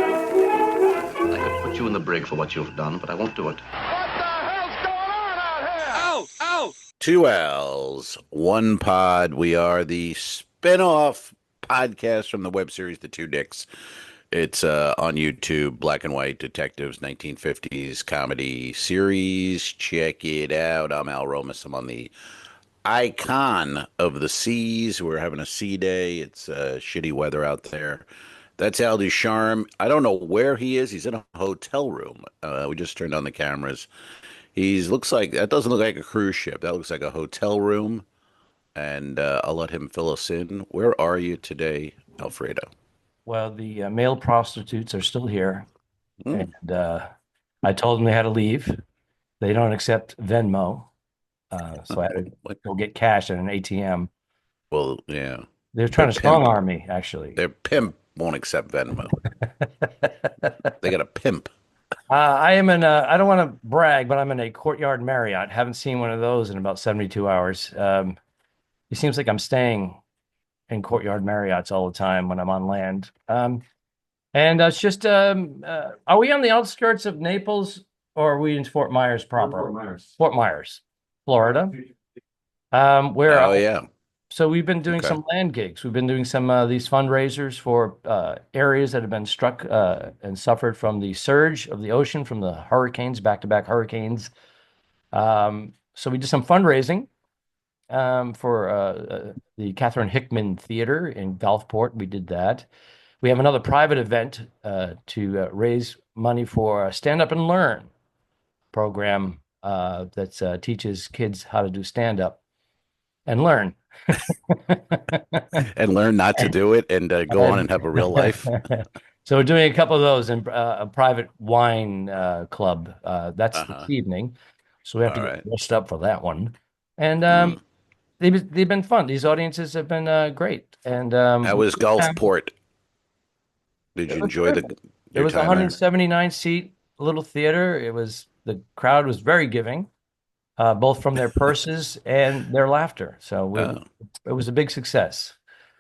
I could put you in the brig for what you've done, but I won't do it. What the hell's going on out here? Out! Out! Two L's, one pod. We are the spin-off podcast from the web series The Two Dicks. It's on YouTube, black and white detectives, 1950s comedy series. Check it out. I'm Al Romas. I'm on the icon of the seas. We're having a sea day. It's shitty weather out there. That's Al Ducharme. I don't know where he is. He's in a hotel room. We just turned on the cameras. Looks like that doesn't look like a cruise ship. That looks like a hotel room. And I'll let him fill us in. Where are you today, Alfredo? Well, the male prostitutes are still here. Mm. And I told them they had to leave. They don't accept Venmo. So I had to go get cash at an ATM. Well, yeah. They're trying to Their strong pimp. arm me, actually. Their pimp won't accept Venmo. They got a pimp. I don't want to brag, but I'm in a Courtyard Marriott. Haven't seen one of those in about 72 hours. It seems like I'm staying in Courtyard Marriotts all the time when I'm on land. And it's just, are we on the outskirts of Naples or are we in Fort Myers proper? Fort Myers, Florida. Oh, yeah. So we've been doing Okay. some land gigs. We've been doing some these fundraisers for areas that have been struck and suffered from the surge of the ocean from the hurricanes, back-to-back hurricanes. So we did some fundraising for the Catherine Hickman Theater in Gulfport. We did that. We have another private event to raise money for a Stand Up and Learn program that teaches kids how to do stand-up and learn. And learn not to do it and go on and have a real life. So we're doing a couple of those in a private wine club. That's this evening. So we have to All get right. dressed up for that one. And they've been fun. These audiences have been great. And How was Gulfport? Did you enjoy it your was a time there? 179 seat little theater. The crowd was very giving, both from their purses and their laughter. So it was a big success.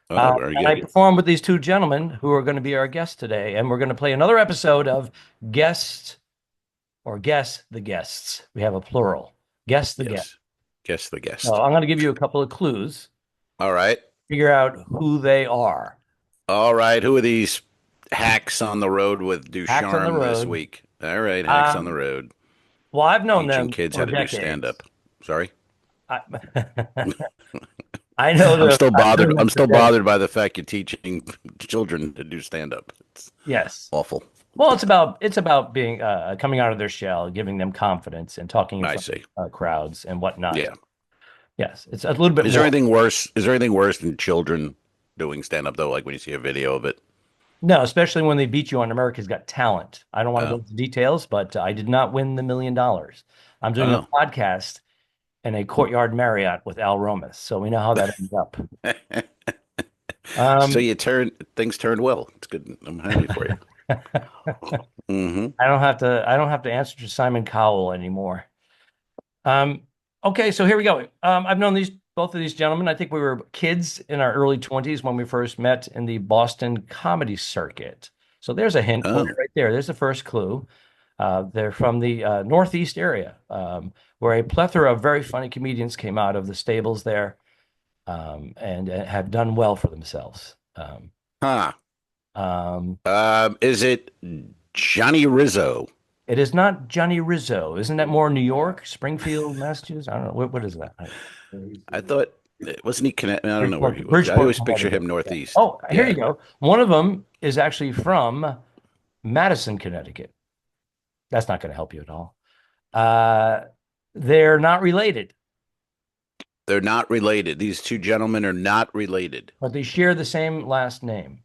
Oh, very And I good. performed with these two gentlemen who are going to be our guests today, and we're going to play another episode of Guest or Guess the Guests. We have a plural. Guess the Guest. Guess the guest. So I'm going to give you a couple of clues. All right. Figure out who they are. All right. Who are these hacks on the road with Hacks on the Ducharme this road. week? All right. Hacks on the road. Well, I've known Teaching them kids for how to decades. do stand-up. Sorry. I, I know I'm them. still I've known bothered. them I'm for still decades. bothered by the fact you're teaching children to do stand-up. It's Yes. awful. Well, it's about being coming out of their shell, giving them confidence, and talking in I front see. of crowds and whatnot. Yeah. Yes, it's a little bit Is there more. anything worse? Is there anything worse than children doing stand-up though? Like when you see a video of it. No, especially when they beat you on America's Got Talent. I don't want to Oh. go into details, but I did not win the $1 million. I'm doing a podcast in a Courtyard Marriott with Al Romas, so we know how that ends up. So things turned well. It's good. I'm happy for you. Mm-hmm. I don't have to answer to Simon Cowell anymore. Okay, so here we go. I've known both of these gentlemen. I think we were kids in our early 20s when we first met in the Boston comedy circuit. So there's a hint for you right there. There's the first clue. They're from the Northeast area, where a plethora of very funny comedians came out of the stables there, and have done well for themselves. Is it Johnny Rizzo? It is not Johnny Rizzo. Isn't that more New York, Springfield, Massachusetts? I don't know. What is that? I thought wasn't he connected? I don't know where he was. I Bridgeport, always picture Connecticut. him northeast. Oh, here Yeah. you go. One of them is actually from Madison, Connecticut. That's not going to help you at all. They're not related, They're not related. These two gentlemen are not related. but they share the same last name.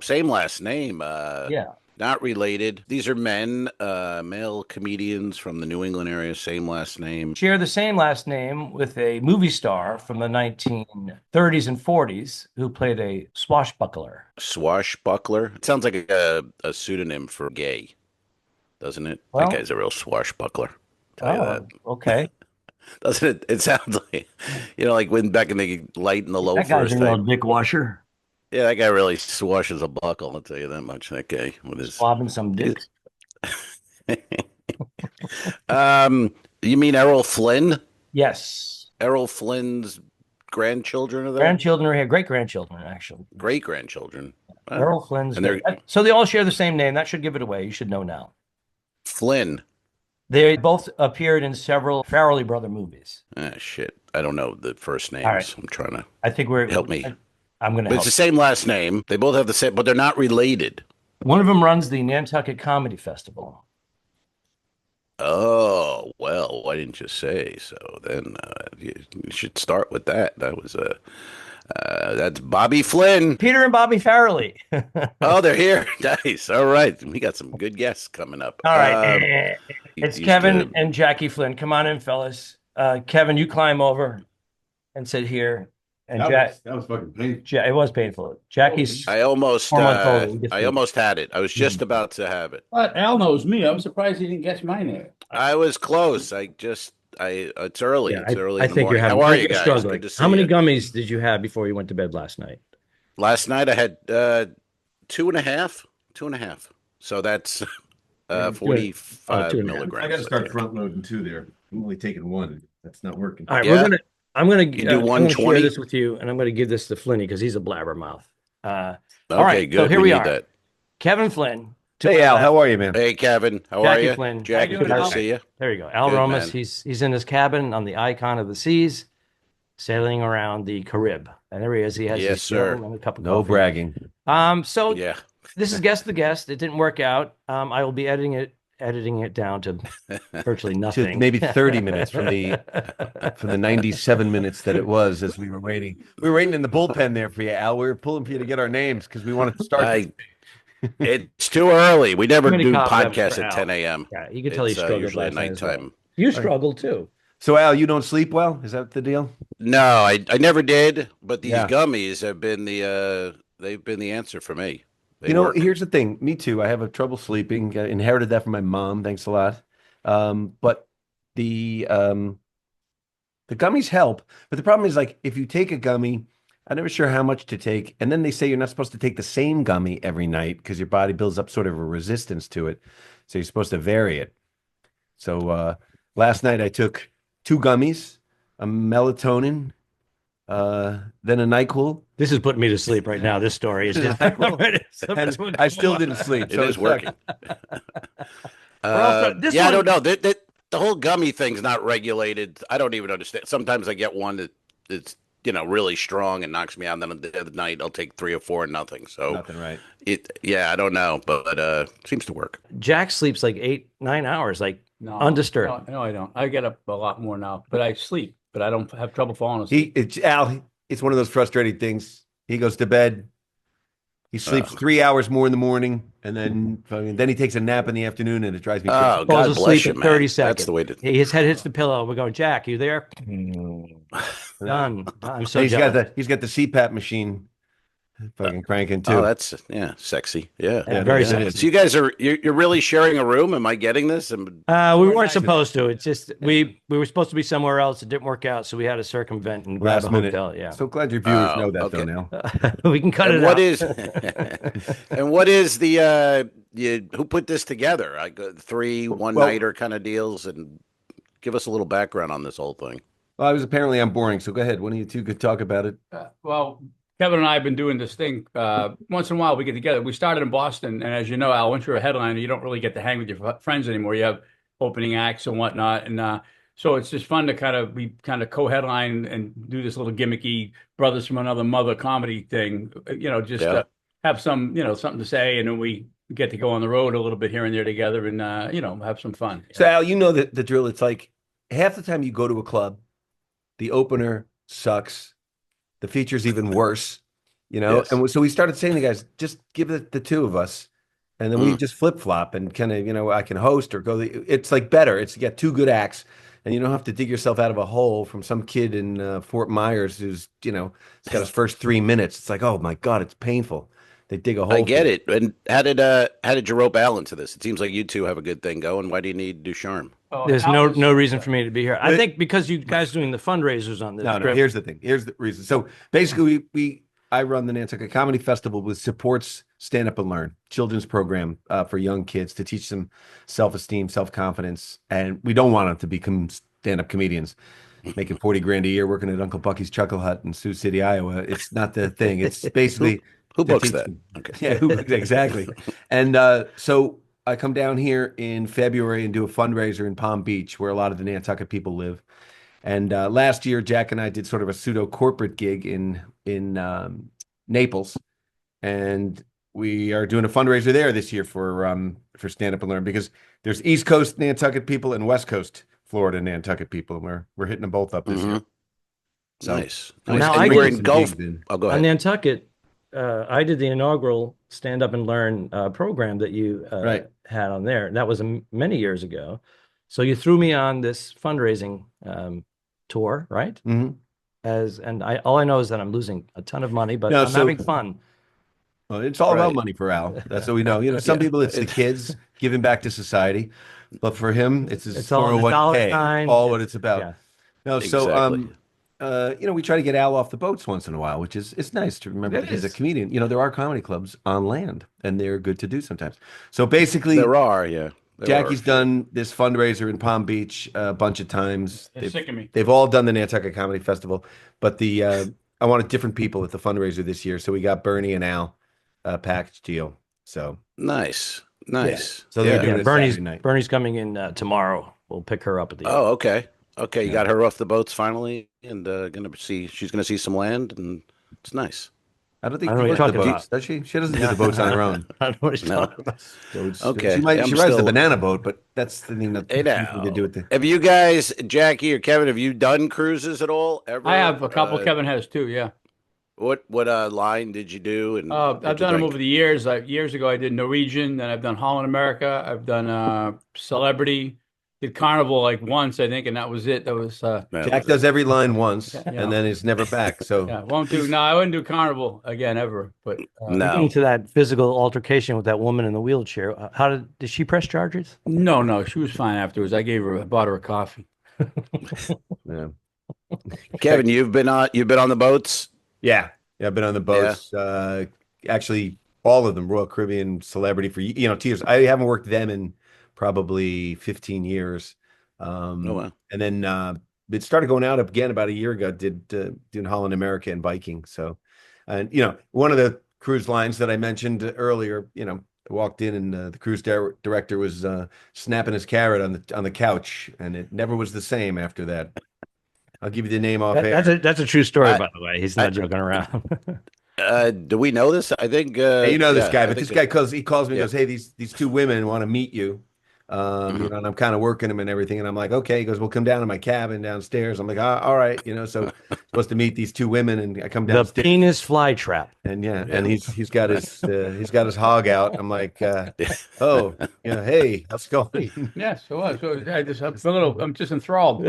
Same last name. Yeah. Not related. These are men, male comedians from the New England area. Same last name. Share the same last name with a movie star from the 1930s and 40s who played a swashbuckler. Swashbuckler. It sounds like a pseudonym for gay, doesn't it? Well- That guy's a real swashbuckler. Tell you that. Okay. Doesn't it? It sounds like, like when back in the light and the low That guy's first a real time. dick washer. Yeah, that guy really swashes a buckle. I'll tell you that much. That guy with his. Slobbing some dick. Um, you mean Errol Flynn? Yes. Errol Flynn's grandchildren are there? Grandchildren are here. Great grandchildren, actually. Great grandchildren. Errol Flynn's. And they're So they all share the same name. That should give it away. You should know now. Flynn. They both appeared in several Farrelly brother movies. Ah, shit. I don't know the first names. All right. I'm trying to I think we're help me. I'm going to But help. it's the same last name. They both have the same, but they're not related. One of them runs the Nantucket Comedy Festival. Oh, well, why didn't you say so? Then you should start with that. That was that's Bobby Flynn. Peter and Bobby Farrelly. Oh, they're here. Nice. All right. We got some good guests coming up. All right. It's used Kevin to- and Jackie Flynn. Come on in, fellas. Kevin, you climb over and sit here. And That was fucking painful. It was painful. Jackie's I almost 4 months old. I almost had it. I was just about to have it. But Al knows me. I'm surprised he didn't guess my name. I was close. It's early. Yeah, It's early I in the think you're morning. having. How are I you think you're guys? struggling. Good to see How many you. gummies did you have before you went to bed last night? Last night I had 2.5. 2.5. So that's 45 2.5. milligrams. I got to start front loading too. There, I'm only taking one. That's not working. All right, Yeah. I'm gonna You do I'm gonna 120? share this with you, and I'm gonna give this to Flinny because he's a blabbermouth. All Okay, right, good. so here we need are. that. Kevin Flynn. Hey Al, how are you, man? Hey, Kevin. How are Jackie you? Flynn. Jackie, How you good doing, to Al? see you. There you go. Al Good, Romas. man. He's in his cabin on the icon of the seas, sailing around the Carib. And there he is. He has Yes, his sir. grill and a cup of No coffee. bragging. So Yeah. this is Guess the Guest. It didn't work out. I will be editing it down to virtually To nothing. maybe 30 minutes from the 97 minutes that it was as we were waiting. We were waiting in the bullpen there for you, Al. We were pulling for you to get our names because we wanted to start. It's too early. We never Too many do cobwebs podcasts for at Al. 10 a.m. Yeah, you can tell he It's struggled usually at last night as well. nighttime. You struggled too. So Al, you don't sleep well? Is that the deal? No, I never did. But these Yeah. gummies have been they've been the answer for me. They You know, work. here's the thing. Me too. I have a trouble sleeping. I inherited that from my mom. Thanks a lot. But the gummies help. But the problem is, like, if you take a gummy, I'm never sure how much to take. And then they say you're not supposed to take the same gummy every night because your body builds up sort of a resistance to it. So you're supposed to vary it. So last night I took 2 gummies, a melatonin, then a NyQuil. This is putting me to sleep right now. This story is just And I still didn't sleep. It so is it's working. this Yeah, I one- don't know. The whole gummy thing's not regulated. I don't even understand. Sometimes I get one that's really strong and knocks me out. And then the other night I'll take 3 or 4 and nothing. So Nothing right. I don't know, but seems to work. Jack sleeps like 8-9 hours, like No, undisturbed. No, I don't. I get up a lot more now, but I sleep. But I don't have trouble falling asleep. Al, it's one of those frustrating things. He goes to bed. He sleeps Oh. 3 hours more in the morning, and then he takes a nap in the afternoon, and it drives me crazy. Oh, Falls God asleep bless you, in man. 30 seconds. That's the way to. His head hits the pillow. We're going, Jack, you there? Done. I'm so And jealous. he's got the CPAP machine fucking cranking too. Oh, that's sexy. Yeah, Yeah, very it sexy. is. So you guys you're really sharing a room? Am I getting this? We weren't supposed to. It's just we were supposed to be somewhere else. It didn't work out, so we had to circumvent and grab Last a minute. hotel. Yeah, So glad your viewers Oh, know that okay. though now. we can cut And it what out. is and what is the who put this together? 3 one-nighter kind of deals, and give us a little background on this whole thing. Well, I was apparently I'm boring, so go ahead. One of you two could talk about it. Well, Kevin and I have been doing this thing. Once in a while, we get together. We started in Boston, and as you know, Al, once you're a headliner, you don't really get to hang with your friends anymore. You have opening acts and whatnot, and so it's just fun to we co-headline and do this little gimmicky brothers from another mother comedy thing. Have some something to say, and then we get to go on the road a little bit here and there together, and have some fun. So Al, you know the drill. It's like half the time you go to a club, the opener sucks. The feature's even worse, Yes. And so we started saying to the guys, just give it the 2 of us. And then we just flip flop and kind of, I can host or go. It's like better. It's you got 2 good acts and you don't have to dig yourself out of a hole from some kid in Fort Myers who's, he's got his first 3 minutes. It's like, oh my God, it's painful. They dig a hole. I get it. And how did you rope Al into this? It seems like you two have a good thing going. Why do you need Ducharme? There's no reason for me to be here. I think because you guys doing the fundraisers on this No, trip. here's the thing. Here's the reason. So basically, I run the Nantucket Comedy Festival, which supports Stand Up and Learn, children's program for young kids to teach them self-esteem, self-confidence, and we don't want them to become stand-up comedians making 40 grand a year working at Uncle Bucky's Chuckle Hut in Sioux City, Iowa. It's not the thing. It's basically Who to books teach that? them. Okay. Yeah, exactly. And so I come down here in February and do a fundraiser in Palm Beach, where a lot of the Nantucket people live. And last year, Jack and I did sort of a pseudo corporate gig in Naples, and we are doing a fundraiser there this year for Stand Up and Learn, because there's East Coast Nantucket people and West Coast Florida Nantucket people, and we're hitting them both up this year. So Nice. Now, Nice. I And you were get in some Gulf. gigs in. Oh, go On ahead. Nantucket, I did the inaugural Stand Up and Learn program that you Right. had on there. That was many years ago. So you threw me on this fundraising tour, right? Mm-hmm. All I know is that I'm losing a ton of money, but No, I'm having fun. Well, it's all about Right. money for Al. That's what we know. Some Yeah. people, it's the kids giving back to society, but for him, it's his It's all the dollar 401k. sign. All what it's about. Yeah. No, so Exactly. we try to get Al off the boats once in a while, which is it's nice to remember It that he's a is. comedian. There are comedy clubs on land, and they're good to do sometimes. So basically, There are, yeah. There Jackie's are. done this fundraiser in Palm Beach a bunch of times. They're sick of me. They've all done the Nantucket Comedy Festival, but I wanted different people at the fundraiser this year, so we got Bernie and Al package deal. So Nice. Nice. So they're Yeah. doing Yeah, it Bernie's Saturday night. Bernie's coming in tomorrow. We'll pick her up at the Oh, okay. Okay, you got her off the boats finally, and she's gonna see some land, and it's nice. I don't think I don't she know rides what the you're talking boats, does she? She doesn't do the boats on her own. I don't know what he's No. talking about. So Okay, she might I'm she rides the still- banana boat, but that's the thing that Hey people to do now, with the. have you guys, Jackie or Kevin, have you done cruises at all ever? I have a couple. Kevin has too. Yeah. What line did you do? And I've what'd you done them drink? over the years. Years ago, I did Norwegian. Then I've done Holland America. I've done Celebrity. Did Carnival like once, I think, and that was it. That was That Jack was does every line once, Yeah. and then is never back. So yeah. Won't do. No, I wouldn't do Carnival again ever. But No. Getting to that physical altercation with that woman in the wheelchair. Did she press charges? no, she was fine afterwards. I bought her a coffee. yeah. Kevin, you've been on the boats. Yeah, I've been on the boats. Actually, all of them, Royal Caribbean, Celebrity for 2 years. I haven't worked them in probably 15 years. Oh wow. And then it started going out again about a year ago. Doing Holland America and biking. So, and one of the cruise lines that I mentioned earlier, I walked in and the cruise director was snapping his carrot on the couch, and it never was the same after that. I'll give you the name off air. That's a true story, by the way. He's not joking around. Do we know this? I think Hey, you know this guy, I but think this guy calls me and Yeah. goes, "Hey, these two women want to meet you." And I'm kind of working him and everything, and I'm like, "Okay." He goes, "We'll come down to my cabin downstairs." I'm like, all right, so supposed to meet these two women, and I come The downstairs, penis fly trap. and and he's got his hog out. I'm like, "Oh, hey, how's it going?" Yes, it was. So I'm just enthralled.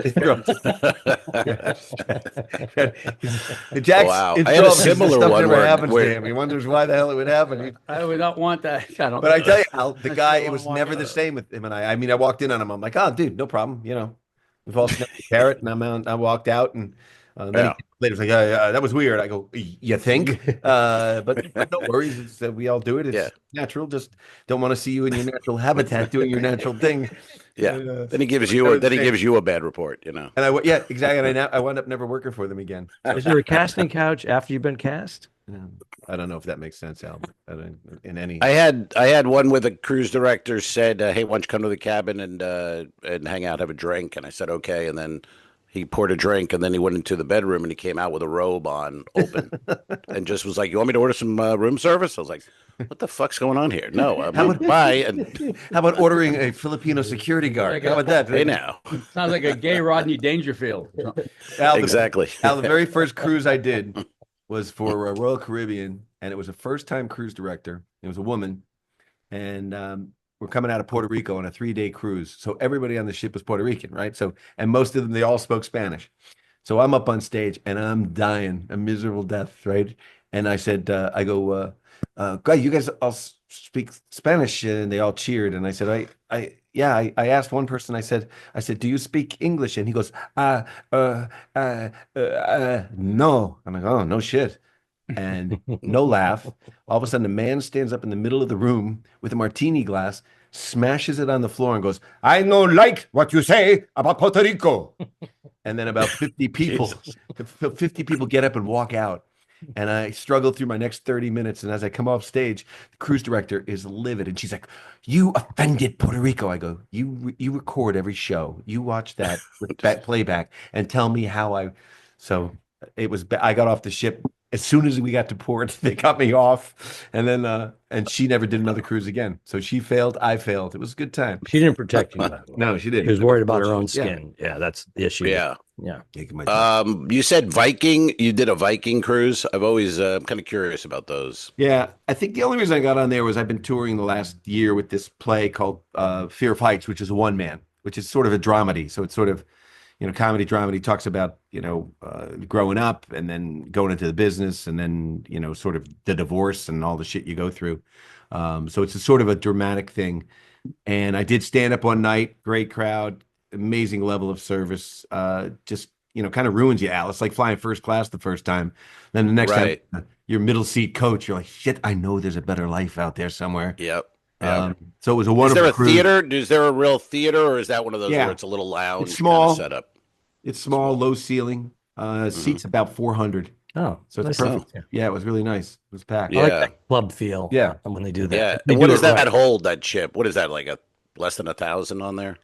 Jack's Wow. I had a enthralled because similar this stuff one never where- happens where- to him. He wonders why the hell it would happen. I would not want that. I don't. But I tell you, Al, the I guy, still it was don't never want the that. same with him and I. I mean, I walked in on him. I'm like, "Oh, dude, no problem." We've all sniffed the carrot, and I walked out, and then Yeah. later was like, "That was weird." I go, "You think?" But no worries. We all do it. It's Yeah. natural. Just don't want to see you in your natural habitat doing your natural thing. Yeah. Then he gives never the same. you a bad report, And exactly. And I wound up never working for them again. Is there a casting couch after you've been cast? I don't know if that makes sense, Al. In any. I had one where the cruise director said, "Hey, why don't you come to the cabin and hang out, have a drink?" And I said, "Okay." And then he poured a drink, and then he went into the bedroom, and he came out with a robe on, open, and just was like, "You want me to order some room service?" I was like, "What the fuck's going on here?" No, bye. And How about ordering a Filipino security guard? How about that? hey now, Sounds like a gay Rodney Dangerfield. Al, exactly. Al, the very first cruise I did was for Royal Caribbean, and it was a first-time cruise director. It was a woman, and we're coming out of Puerto Rico on a 3-day cruise. So everybody on the ship was Puerto Rican, right? So, and most of them, they all spoke Spanish. So I'm up on stage, and I'm dying a miserable death, right? And I said, I go, "God, you guys all speak Spanish," and they all cheered. And I said, I asked one person, I said, "Do you speak English?" And he goes, no. I'm like, "Oh, no shit." and no laugh. All of a sudden, a man stands up in the middle of the room with a martini glass, smashes it on the floor, and goes, "I no like what you say about Puerto Rico." And then about 50 people, 50 people get up and walk out. And I struggle through my next 30 minutes. And as I come off stage, the cruise director is livid. And she's like, "You offended Puerto Rico." I go, you record every show. You watch that with playback and tell me how I. So it was, I got off the ship. As soon as we got to port, they got me off. And then, and she never did another cruise again. So she failed. I failed. It was a good time. She didn't protect you. No, she didn't. She was worried about her own skin. Yeah, that's the issue. Yeah. Yeah. You said Viking. You did a Viking cruise. I've always kind of curious about those. Yeah, I think the only reason I got on there was I've been touring the last year with this play called Fear of Heights, which is a one man, which is sort of a dramedy. So it's sort of, comedy dramedy, talks about, growing up and then going into the business and then, sort of the divorce and all the shit you go through. So it's a sort of a dramatic thing. And I did stand up one night, great crowd, amazing level of service. Just, kind of ruins you, Al. It's like flying first class the first time. Then the next time, your middle seat coach, you're like, shit, I know there's a better life out there somewhere. Yep. So it was a wonderful cruise. Is there a theater? Is there a real theater, or is that one of those where it's a little lounge? It's small kind of setup? It's small, low ceiling. Seats about 400. Oh, so it's perfect. Yeah, it was really nice. It was packed. I like that club feel. Yeah, when they do that. Yeah. They What do does it that hold? That ship? What is that, like a less than 1,000 on there?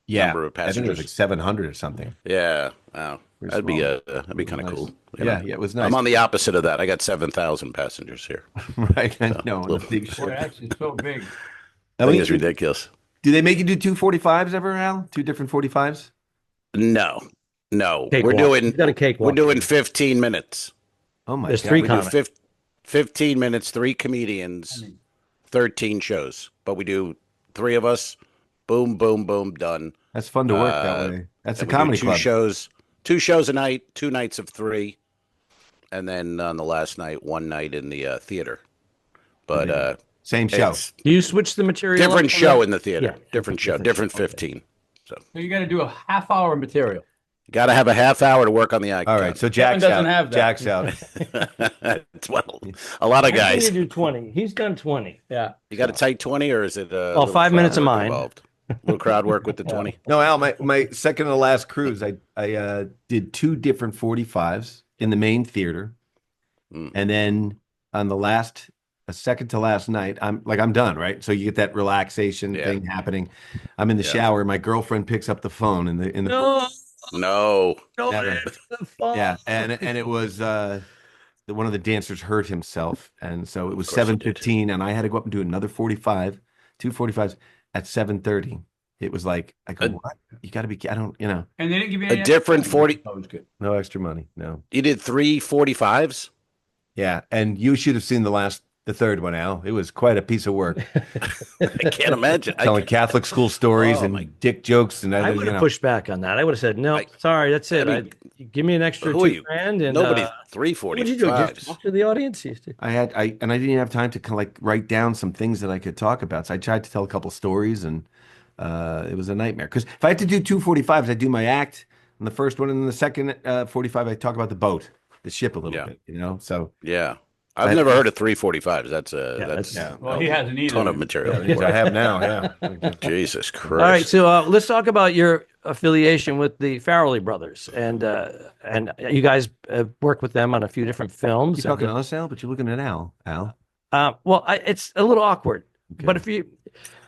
Yeah, Number of passengers. I think it was like 700 or something. Yeah. Wow. That'd be kind of cool. Yeah, it was nice. I'm on the opposite of that. I got 7,000 passengers here. Right. I know. So, big ship. Boy, that's so big. I think it's ridiculous. Do they make you do 245s ever, Al? 2 different 45s? No. We're doing 15 minutes. Oh my There's God. 3 We comics. do 15 minutes, 3 comedians, 13 shows. But we do 3 of us. Boom, boom, boom, done. That's fun to work that way. That's a And we do comedy two club. Two shows a night, 2 nights of 3, and then on the last night, 1 night in the theater. But same show. Do you switch the material? Different up for show that? in the theater. Yeah. Different show. Different 15. So you got to do a half hour material. Got to have a half hour to work on the icon. All right, so Kevin Jack's doesn't out. have that. Jack's out. Well, a lot of I guys. think you do 20. He's done 20. Yeah. You got a tight 20, or is it? Oh, 5 minutes of mine. Little crowd work with the 20. No, Al, my second to last cruise, I did 2 different 45s in the main theater, and then on the second to last night, I'm done, right? So you get that relaxation thing happening. I'm in the shower. My girlfriend picks up the phone in the No. yeah, and it was one of the dancers hurt himself, and so it was 7:15, and I had to go up and do another 45, 2 45s at 7:30. It was like, I go, what? You got to be, I don't, And they didn't give you any A different extra 40. money. That was good. no extra money, no. You did 3 45s? Yeah, and you should have seen the third one, Al. It was quite a piece of work. I can't imagine. Telling Catholic school stories Oh, and my- dick jokes, and I would have pushed back on that. I would have said, no, sorry, that's it. I mean, give me an extra who are 2 you? grand. And Nobody 3 what did you do? Just 45s. talk to the audience? I didn't even have time to kind of like write down some things that I could talk about. So I tried to tell a couple stories, and it was a nightmare. Because if I had to do 2 45s, I'd do my act in the first one, and then the second 45, I talk about the boat, the ship a little bit, So Yeah. I've never heard of 3 45s. That's Well, he hasn't either. ton of material. I have now. Yeah. Jesus Christ. All right, so let's talk about your affiliation with the Farrelly brothers, and you guys work with them on a few different films. You talking to us, Al? But you're looking at Al. Well, it's a little awkward, but if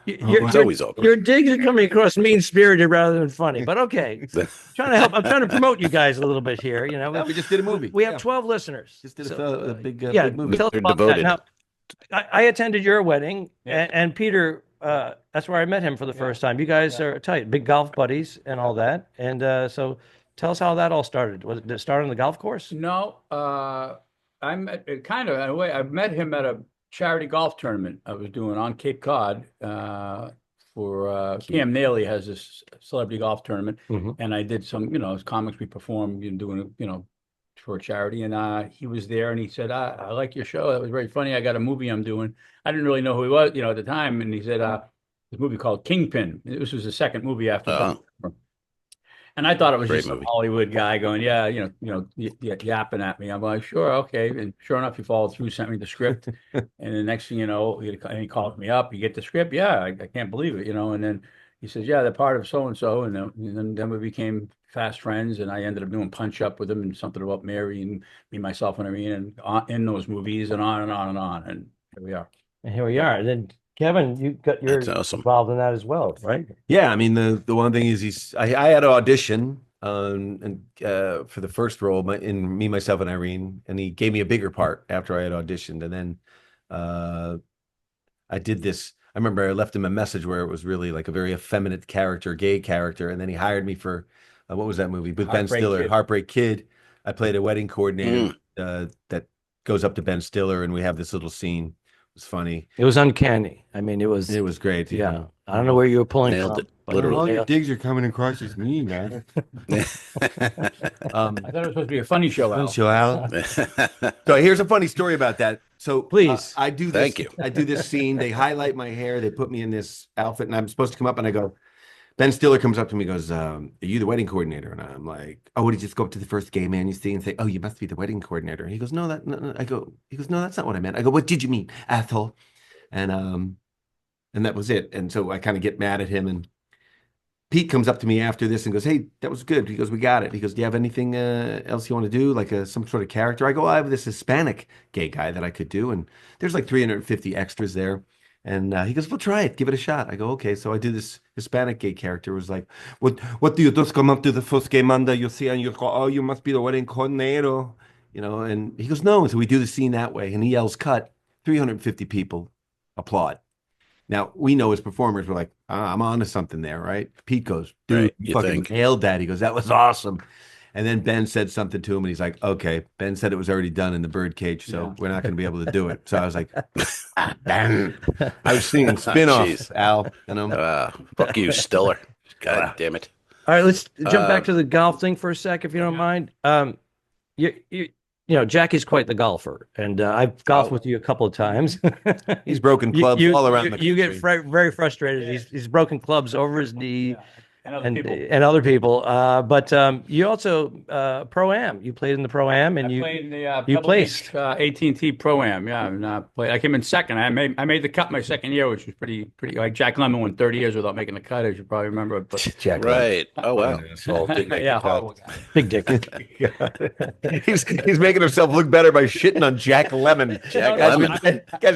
It's always awkward. your digs are coming across mean spirited rather than funny, but okay. Trying to help. I'm trying to promote you guys a little bit here. We just did a movie. We have 12 listeners. Just did a big big movie. Tell us They're about devoted. that. Now, I attended your wedding, and Peter. That's where I met him for the first time. You guys are tight, big golf buddies, and all that. And so, tell us how that all started. Did it start on the golf course? No, I met kind of in a way. I met him at a charity golf tournament I was doing on Cape Cod for Cam Nailey has this celebrity golf tournament, and I did some, comics we performed, doing, for a charity, and he was there, and he said, I like your show. That was very funny. I got a movie I'm doing. I didn't really know who he was, at the time, and he said, this movie called Kingpin. This was the second movie after. And I thought it was Great just some movie. Hollywood guy going, yeah, yapping at me. I'm like, sure, okay. And sure enough, he followed through, sent me the script. And the next thing you know, he called me up. You get the script? Yeah, I can't believe it, And then he says, yeah, they're part of so and so. And then we became fast friends. And I ended up doing Punch Up with him and something about Mary and me, myself, and Irene, and in those movies and on and on and on. And here we are. And here we are. And then Kevin, you got your That's awesome. involved in that as well, right? Yeah, I mean the one thing is I had an audition for the first role in Me, Myself, and Irene, and he gave me a bigger part after I had auditioned, and then I did this. I remember I left him a message where it was really like a very effeminate character, gay character, and then he hired me for what was that movie with Ben Stiller, Kid. Heartbreak Kid. I played a wedding coordinator that goes up to Ben Stiller, and we have this little scene. It was funny. It was uncanny. I mean, it was great. yeah. I don't know where you were pulling Nailed from. it, but literally. All your digs are coming across as me, man. I thought it was supposed to be a funny show, Al. Show out. So here's a funny story about that. So Please. I do this. Thank you. I do this scene. They highlight my hair. They put me in this outfit, and I'm supposed to come up, and I go. Ben Stiller comes up to me and goes, "Are you the wedding coordinator?" And I'm like, "Oh, would you just go up to the first gay man you see and say, 'Oh, you must be the wedding coordinator?'" And he goes, "No, no." He goes, "No, that's not what I meant." I go, "What did you mean, asshole?" And that was it. And so I kind of get mad at him, and Pete comes up to me after this and goes, "Hey, that was good." He goes, "We got it." He goes, "Do you have anything else you want to do, like some sort of character?" I go, "I have this Hispanic gay guy that I could do." And there's like 350 extras there. And he goes, "Well, try it. Give it a shot." I go, "Okay." So I do this Hispanic gay character. It was like, what do you just come up to the first gay man that you see and you go, 'Oh, you must be the wedding coordinator,' And he goes, "No." And so we do the scene that way. And he yells, "Cut." 350 people applaud. Now, we know as performers, we're like, I'm on to something there, right? Pete goes, "Dude, Right, you you fucking think. nailed that." He goes, "That was awesome." And then Ben said something to him, and he's like, "Okay." Ben said it was already done in the birdcage, so we're not going to be able to do it. So I was like, "Damn." I was singing spin-off, Jeez. Al. Fuck you, Stiller. God damn it. All right, let's jump back to the golf thing for a sec, if you don't mind. Jackie's quite the golfer, and I've golfed with you a couple of times. He's broken clubs all around the country. You get very frustrated. He's broken clubs over his knee. And Other people. But you also Pro-Am. You played in the Pro-Am, and I you played in the you Pebble placed. Beach, AT&T Pro-Am. Yeah, and, I came in second. I made the cut my second year, which was pretty like Jack Lemmon went 30 years without making the cut, as you probably remember. But Jack, Right. Oh, wow. didn't make yeah, the cut. horrible guy. Big dick. he's making himself look better by shitting on Jack Lemmon. Jack Guy's Lemmon.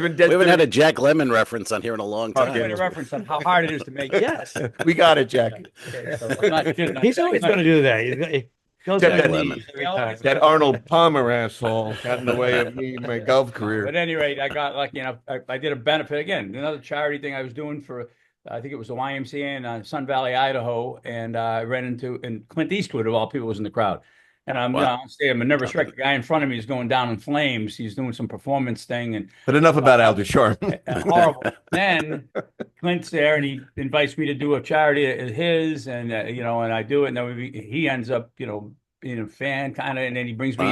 been dead. We haven't had a Jack Lemmon reference on here in a long time. Made a reference on how hard it is to make Yes, We got it, Jack. Okay, so I'm not kidding. he's always going to do that. He goes Jack back Lemmon. every time. That Arnold Palmer asshole got in the way of me and my golf But career. at any rate, I got lucky enough. I did a benefit again, another charity thing I was doing for, I think it was the YMCA in Sun Valley, Idaho, and I ran into, and Clint Eastwood of all people was in the crowd. And I'm on stage, I'm a nervous wreck. The guy in front of me is going down in flames. He's doing some performance thing, and But enough about Al Ducharme. horrible. Then Clint's there, and he invites me to do a charity of his, and and I do it, and then he ends up, being a fan kind of, and then he brings me,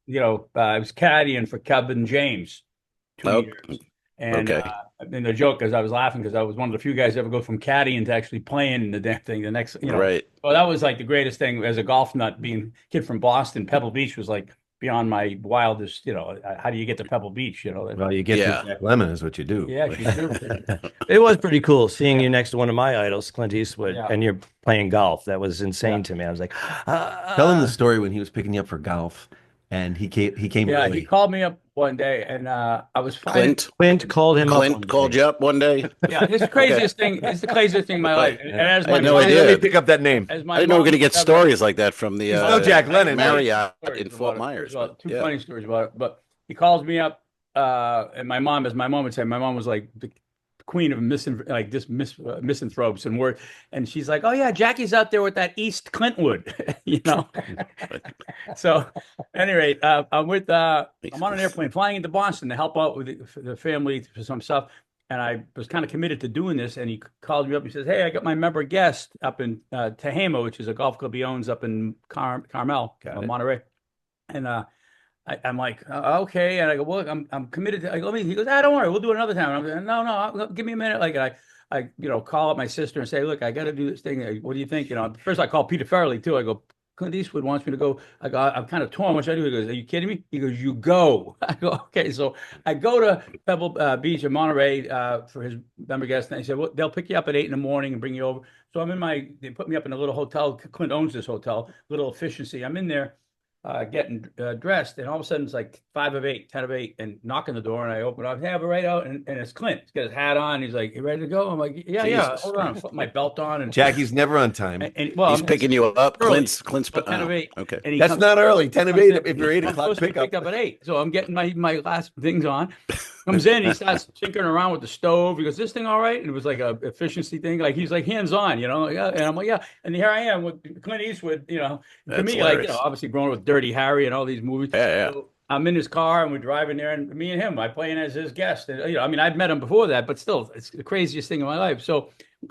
Wow. I was caddying for Kevin James 2 Oh, years, and okay. and the joke is I was laughing because I was one of the few guys to ever go from caddying to actually playing in the damn thing. The next, Right. well, that was like the greatest thing as a golf nut. Being a kid from Boston, Pebble Beach was like beyond my wildest. How do you get to Pebble Beach? Well, you get Yeah. to Jack Lemmon is what you do. Yeah, you do. It was pretty cool seeing you next to one of my idols, Clint Eastwood, Yeah. and you're playing golf. That was insane to me. I was like, Tell him the story when he was picking you up for golf, and he came Yeah, early. he called me up one day, and I was flying. Clint called him up. one Clint called day. you up one day. Yeah, it's the craziest thing. It's the craziest thing in my life. And as I my had no mom- idea. Let me pick up that name. As my I didn't know we were mom going to get ever- stories like that from the No Jack Lemmon. Marriott stories in about Fort it. Myers. There's two Yeah. funny stories about it. But he calls me up, and my mom, as my mom would say, my mom was like the queen of misanthropes and word. And she's like, "Oh yeah, Jackie's out there with that East Clintwood," So, at any rate, I'm on an airplane flying into Boston to help out with the family for some stuff. And I was kind of committed to doing this. And he called me up. He says, "Hey, I got my member guest up in Tehama, which is a golf club he owns up in Carmel, Monterey." And I'm like, "Okay." And I go, "Well, I'm committed to." He goes, "Don't worry, we'll do it another time." And I'm like, "No, give me a minute." Like, I call up my sister and say, look, I got to do this thing. What do you think? First I call Peter Farrelly too. I go, Clint Eastwood wants me to go. I go, I'm kind of torn. What should I do? He goes, are you kidding me? He goes, you go. I go, okay. So I go to Pebble Beach in Monterey for his member guest. And he said, well, they'll pick you up at 8 in the morning and bring you over. So they put me up in a little hotel. Clint owns this hotel, little efficiency. I'm in there getting dressed. And all of a sudden it's like 5 of 8, 10 of 8 and knocking the door. And I open up, hey, I'll be right out. And it's Clint. He's got his hat on. He's like, you ready to go? I'm like, yeah, Jesus. hold on. I put my belt on. And Jackie's never on time. He's picking you up. Early. Clint's 10 of 8. Okay. And That's not early. 10 of 8 if you're 8 I'm o'clock supposed to pickup. pick up at 8. So I'm getting my last things on. Comes in, he starts tinkering around with the stove. He goes, this thing all right? And it was like a efficiency thing. Like he's like hands-on, Yeah. And I'm like, yeah. And here I am with Clint Eastwood, to That's me, hilarious. like, obviously growing up with Dirty Harry and all these movies. Yeah. So I'm in his car and we're driving there, and me and him, I playing as his guest. And, I mean, I'd met him before that, but still, it's the craziest thing in my life. So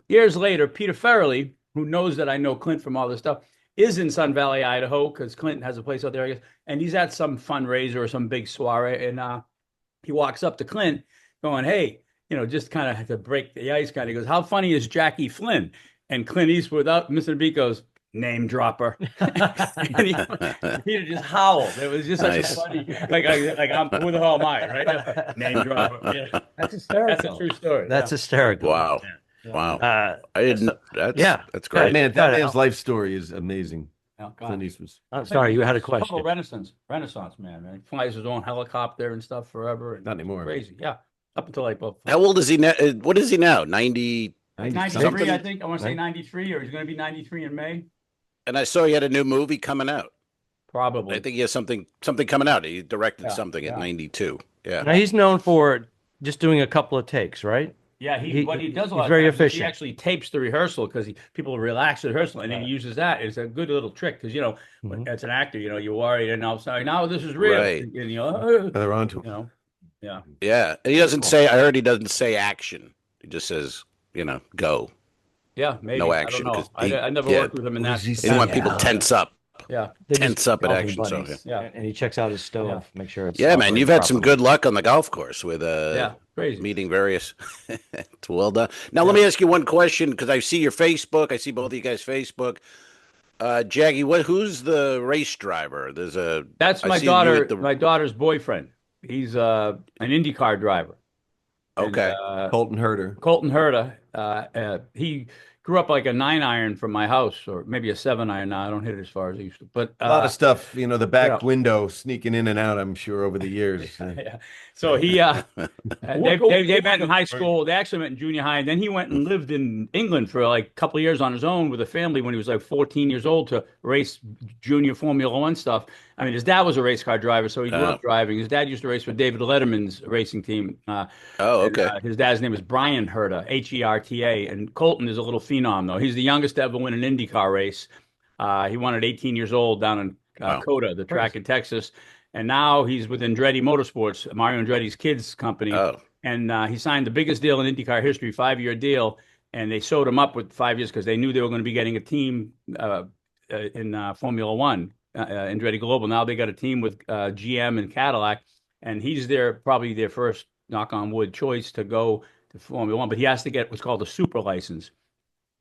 years later, Peter Farrelly, who knows that I know Clint from all this stuff, is in Sun Valley, Idaho, because Clinton has a place out there, I guess. And he's at some fundraiser or some big soiree. And he walks up to Clint going, hey, just kind of to break the ice kind of goes, how funny is Jackie Flynn? And Clint Eastwood, without missing a beat, goes, name dropper. And Peter just howled. It was just such a funny, like who the hell am I, right? Name dropper. Yeah. That's hysterical. That's a true story. That's hysterical. Wow. Wow. I didn't. That's Yeah, great. man, that man's life story is amazing. Oh, God. Clint Eastwood's. I'm sorry, you had a Total question. Renaissance man. He flies his own helicopter and stuff forever. And Not anymore. Crazy. Yeah. Up until like How old is he now? What is he now? 90. 93, something? I think. I want to say 93, or he's going to be 93 in May. And I saw he had a new movie coming out. Probably. I think he has something coming out. He directed Yeah, something at yeah. 92. Yeah. Now he's known for just doing a couple of takes, right? Yeah, what he does a he's lot of very times is efficient. He actually tapes the rehearsal because people relax at rehearsal, and then he uses that. It's a good little trick because when as an actor, you're worried, and all of a sudden, now this is real, Right. and They're onto him. yeah. Yeah. And he doesn't say, I heard he doesn't say action. He just says, go. Yeah, maybe. No action, I don't know. 'cause he- I never yeah. worked with him in that. He didn't want people tense up. Yeah, Tense up at golfing action. So, buddies. Yeah. And he checks out his stove, make sure it's yeah, man, operating you've had some properly. good luck on the golf course with crazy. meeting various. It's well done. Now, let me ask you one question because I see your Facebook. I see both of you guys' Facebook. Jackie, who's the race driver? That's I my see you daughter. at the- My daughter's boyfriend. He's an IndyCar driver. Okay. And, Colton Herter. Colton Herta. He grew up like a 9-iron from my house, or maybe a 7-iron. Now I don't hit it as far as I used to. But A lot of stuff, the back yeah. window sneaking in and out, I'm sure, over the years. yeah. So he, they met in high school. They actually met in junior high. And then he went and lived in England for like a couple of years on his own with a family when he was like 14 years old to race junior Formula One stuff. I mean, his dad was a race car driver, so he grew up driving. His dad used to race for David Letterman's racing team. Okay. And, his dad's name is Brian Herta, Herta. And Colton is a little phenom, though. He's the youngest to ever win an IndyCar race. He won at 18 years old down in Coda, the track in Texas. And now he's with Andretti Motorsports, Mario Andretti's kids' company. Oh. And he signed the biggest deal in IndyCar history, 5-year deal. And they sewed him up with 5 years because they knew they were going to be getting a team in Formula One, Andretti Global. Now they got a team with GM and Cadillac. And he's probably their first, knock on wood, choice to go to Formula One. But he has to get what's called a super license.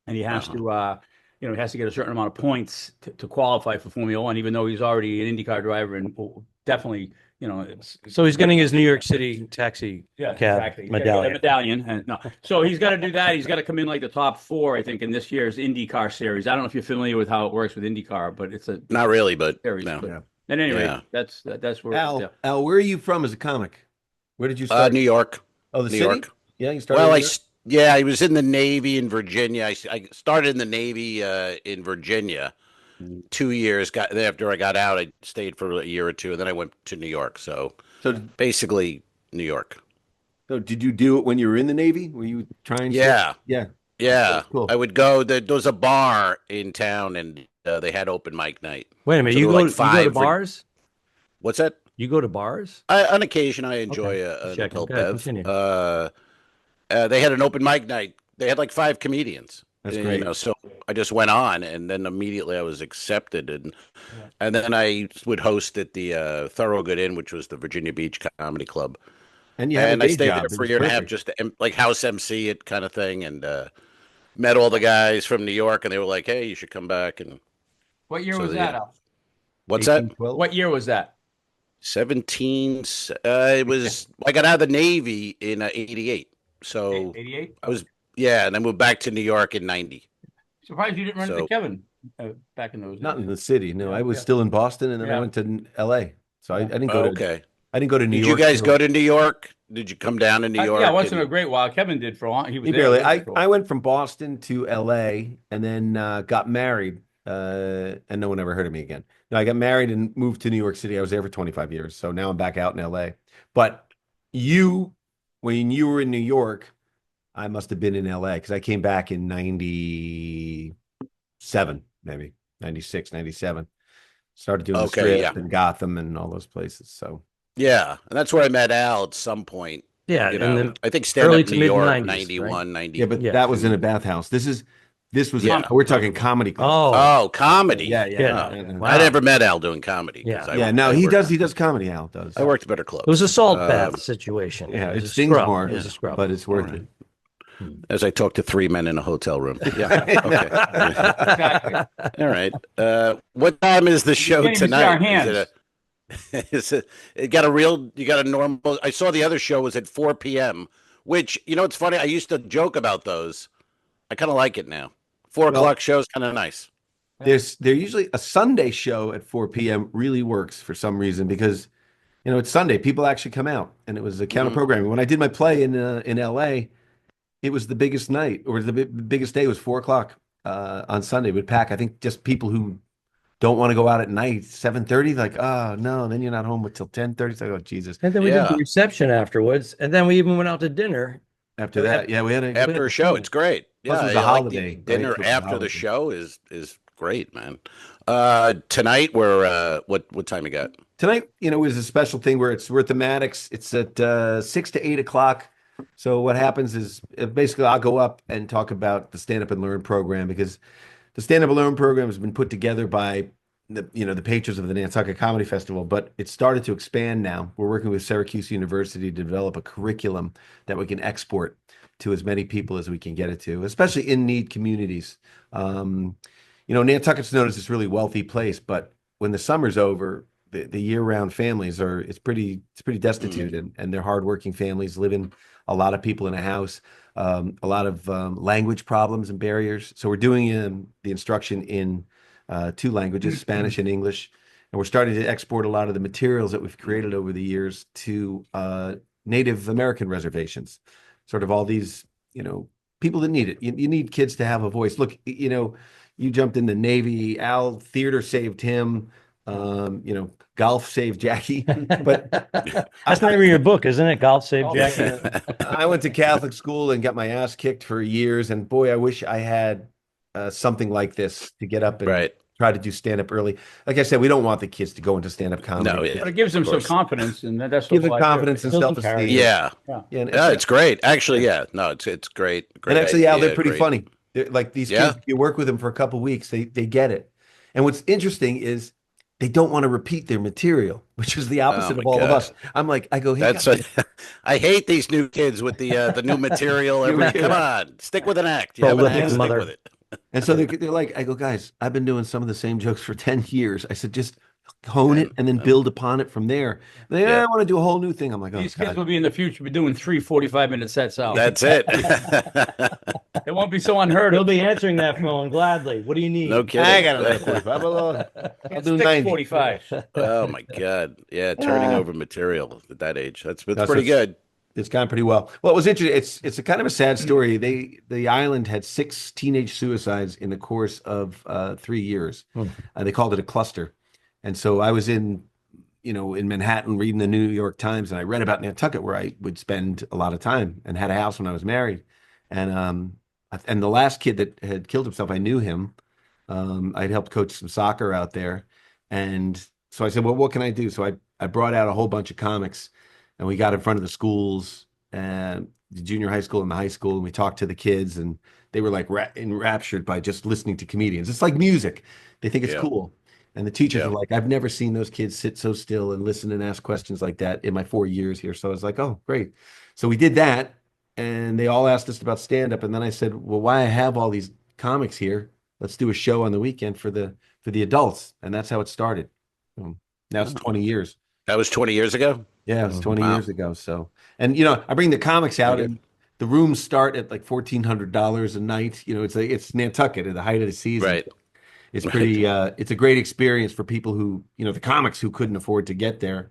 And he has to... he has to get a certain amount of points to qualify for Formula One, even though he's already an IndyCar driver and definitely, So he's getting his New York City taxi cab exactly. medallion. Medallion. And, no. So he's got to do that. He's got to come in like the top 4, I think, in this year's IndyCar series. I don't know if you're familiar with how it works with IndyCar, but it's a Not really, but series. no. But at any rate, Yeah. that's where. Al, where are you from as a comic? Where did you start? New York. Oh, the New city? York. Yeah, you started. Well, in I New York? yeah, I was in the Navy in Virginia. I started in the Navy in Virginia. 2 years. After I got out, I stayed for a year or two, and then I went to New York. So basically, New York. So did you do it when you were in the Navy? Were you trying? Yeah. Yeah. Yeah. Cool. I would go. There was a bar in town, and they had open mic night. Wait a minute, So you there go, were like you go to 5 bars? What's that? You go to bars? On occasion, I enjoy an Checking. adult Go ahead, bev. continue. They had an open mic night. They had like 5 comedians. That's great. So I just went on, and then immediately I was accepted, and then I would host at the Thoroughgood Inn, which was the Virginia Beach Comedy Club. And you have a I day stayed job. there It for a was year and a half perfect. just to, like house MC it kind of thing, and met all the guys from New York, and they were like, "Hey, you should come back." And What year so, was that, Al? what's that? 1812. What year was that? 17. It was. I got out of the Navy in '88, so 88? I was and I moved back to New York in '90. Surprised you didn't run into So Kevin back in those Not days. in the city. No, Yeah, I was yeah. still in Boston, and then I Yeah. went to LA. So I Yeah. didn't go to okay. I didn't go to New Did you York. guys till- go to New York? Did you come down to New York? Yeah, once in a and- great while. Kevin did for a long. He was Me there. barely. lived for- I went from Boston to LA and then got married, and no one ever heard of me again. No, I got married and moved to New York City. I was there for 25 years. So now I'm back out in LA. But when you were in New York, I must have been in LA because I came back in 97, maybe 96, 97. Started doing the Okay, Strip yeah. and Gotham and all those places. So Yeah, and that's where I met Al at some point. Yeah, You in know, the I think stand early up to New York, mid-90s, 91, 90. yeah, but Yeah. that was in a bathhouse. This was Yeah. we're talking comedy club. Oh, Oh, comedy. Yeah. Yeah. Oh. Wow. I never met Al doing comedy. 'cause Yeah. Yeah, no, he does comedy. Al does. I worked better clubs. it was a salt bath situation. Yeah, it it was a stings scrub. more, It was a scrub. but it's worth All it. As I talked to 3 men in a hotel room. Yeah. Okay. Exactly. All right. What time is the show can't even see our tonight? hands. You got a normal. I saw the other show was at 4 p.m., which, it's funny. I used to joke about those. I kind of like it now. 4 o'clock show is kind of nice. They're usually a Sunday show at 4 p.m. really works for some reason because it's Sunday. People actually come out, and it was a counter programming. When I did my play in LA, it was the biggest night or the biggest day was 4 o'clock on Sunday. Would pack. I think just people who don't want to go out at night, 7:30, like, oh no, then you're not home until 10:30. It's like, oh Jesus. And then we did Yeah. the reception afterwards, and then we even went out to dinner. After that, yeah, we had After a show, it's great. Plus Yeah, it was a I like holiday, the dinner right? It was a after the holiday. show is great, man. Tonight we're what time you got? Tonight, is a special thing where we're at the Maddox. It's at 6 to 8 o'clock. So what happens is basically I'll go up and talk about the Stand Up and Learn program because the Stand Up and Learn program has been put together by the patrons of the Nantucket Comedy Festival, but it started to expand now. We're working with Syracuse University to develop a curriculum that we can export to as many people as we can get it to, especially in need communities. Nantucket's known as this really wealthy place, but when the summer's over, the year-round families it's pretty destitute, and they're hardworking families living a lot of people in a house, a lot of language problems and barriers. So we're doing the instruction in 2 languages, Spanish and English, and we're starting to export a lot of the materials that we've created over the years to Native American reservations. Sort of all these, people that need it. You need kids to have a voice. Look, you jumped in the Navy. Al, theater saved him. Golf saved Jackie. But That's not even your book, isn't it? Golf Save Jackie. I went to Catholic school and got my ass kicked for years. And boy, I wish I had something like this to get up and Right. try to do stand up early. Like I said, we don't want the kids to go into stand up comedy. No, yeah. But it gives them Of some course. confidence, and that's Give the them confidence and Build some self esteem. character. Yeah. And Yeah, it's great. Actually, yeah. No, it's great. Great And actually, Al, idea, they're pretty great- funny. They're, like these Yeah. kids, you work with them for a couple weeks, they get it. And what's interesting is they don't want to repeat their material, which is the opposite my of all of God. us. I'm like, I go, hey, That's guys, I hate these new kids with the new material. Come on, stick with an act. You have an Prolific act, stick mother. with it. and so they're like, I go, guys, I've been doing some of the same jokes for 10 years. I said, just hone it and then build upon it from there. And they, I want to do a whole new thing. I'm like, oh, These kids God. will be in the future be doing 3 45-minute sets out. That's it. It won't be so unheard He'll of. be answering that phone gladly. What do you need? No kidding. I got another 45. I'll do 90. 45. Oh my God. Yeah, turning over material at that age. That's That's pretty what's- good. It's gone pretty well. Well, it was interesting. It's a kind of a sad story. The island had 6 teenage suicides in the course of 3 years. They called it a cluster. And so I was in Manhattan reading the New York Times, and I read about Nantucket, where I would spend a lot of time and had a house when I was married. And the last kid that had killed himself, I knew him. I'd helped coach some soccer out there. And so I said, well, what can I do? So I brought out a whole bunch of comics, and we got in front of the schools and the junior high school and the high school, and we talked to the kids, and they were like enraptured by just listening to comedians. It's like music. They think it's Yeah. cool. And the teachers Yeah. were like, I've never seen those kids sit so still and listen and ask questions like that in my 4 years here. So I was like, oh, great. So we did that, and they all asked us about stand-up. And then I said, well, why I have all these comics here? Let's do a show on the weekend for the adults. And that's how it started. Now it's 20 years. That was 20 years ago. Yeah, it was 20 Wow. years ago. So, and I bring the comics out, and the rooms start at like $1,400 a night. It's Nantucket at the height of the season. Right. It's pretty. It's a great experience for people who, the comics who couldn't afford to get there.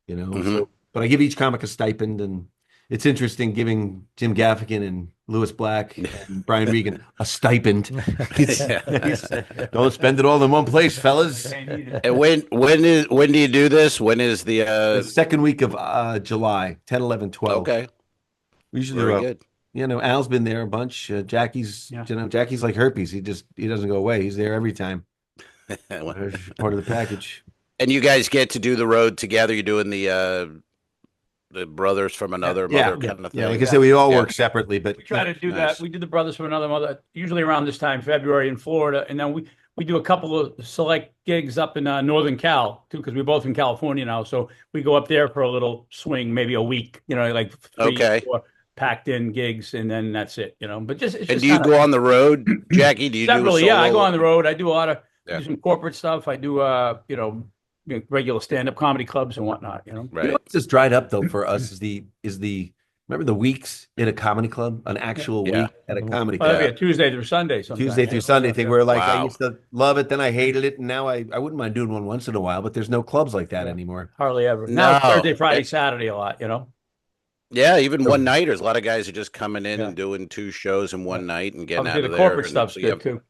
So, but I give each comic a stipend, and it's interesting giving Jim Gaffigan and Louis Black and Brian Regan a stipend. Don't spend it all in one place, fellas. And when do you do this? When is The second week of July, 10, 11, 12. Okay. We usually Very good. Al's been there a bunch. Jackie's, Jackie's like herpes. He doesn't go away. He's there every time. Part of the package. And you guys get to do the road together. You're doing the brothers from another mother kind of thing. Yeah, like I said, we all work separately, but We try to do that. We did the brothers from another mother, usually around this time, February in Florida, and then we do a couple of select gigs up in Northern Cal too, because we're both in California now. So we go up there for a little swing, maybe a week. Like 3 or 4 packed in gigs, and then that's it. But just it's And just do you go on the road, Jackie? Do you separately? do a Yeah, I solo? go on the road. I do a lot of do some corporate stuff. I do regular stand-up comedy clubs and whatnot. Right. What's just dried up though for us is the remember the weeks in a comedy club, an actual week at a comedy Well, club. that'd be a Tuesday through Sunday. Sometimes. Tuesday through Sunday thing where like I Wow. used to love it, then I hated it, and now I wouldn't mind doing one once in a while, but there's no clubs like that anymore. Hardly ever. No. Now it's Thursday, Friday, Saturday a lot. Yeah, even one nighters. A lot of guys are just coming in and doing 2 shows in one night and getting Obviously, out of the there. corporate stuff's good too.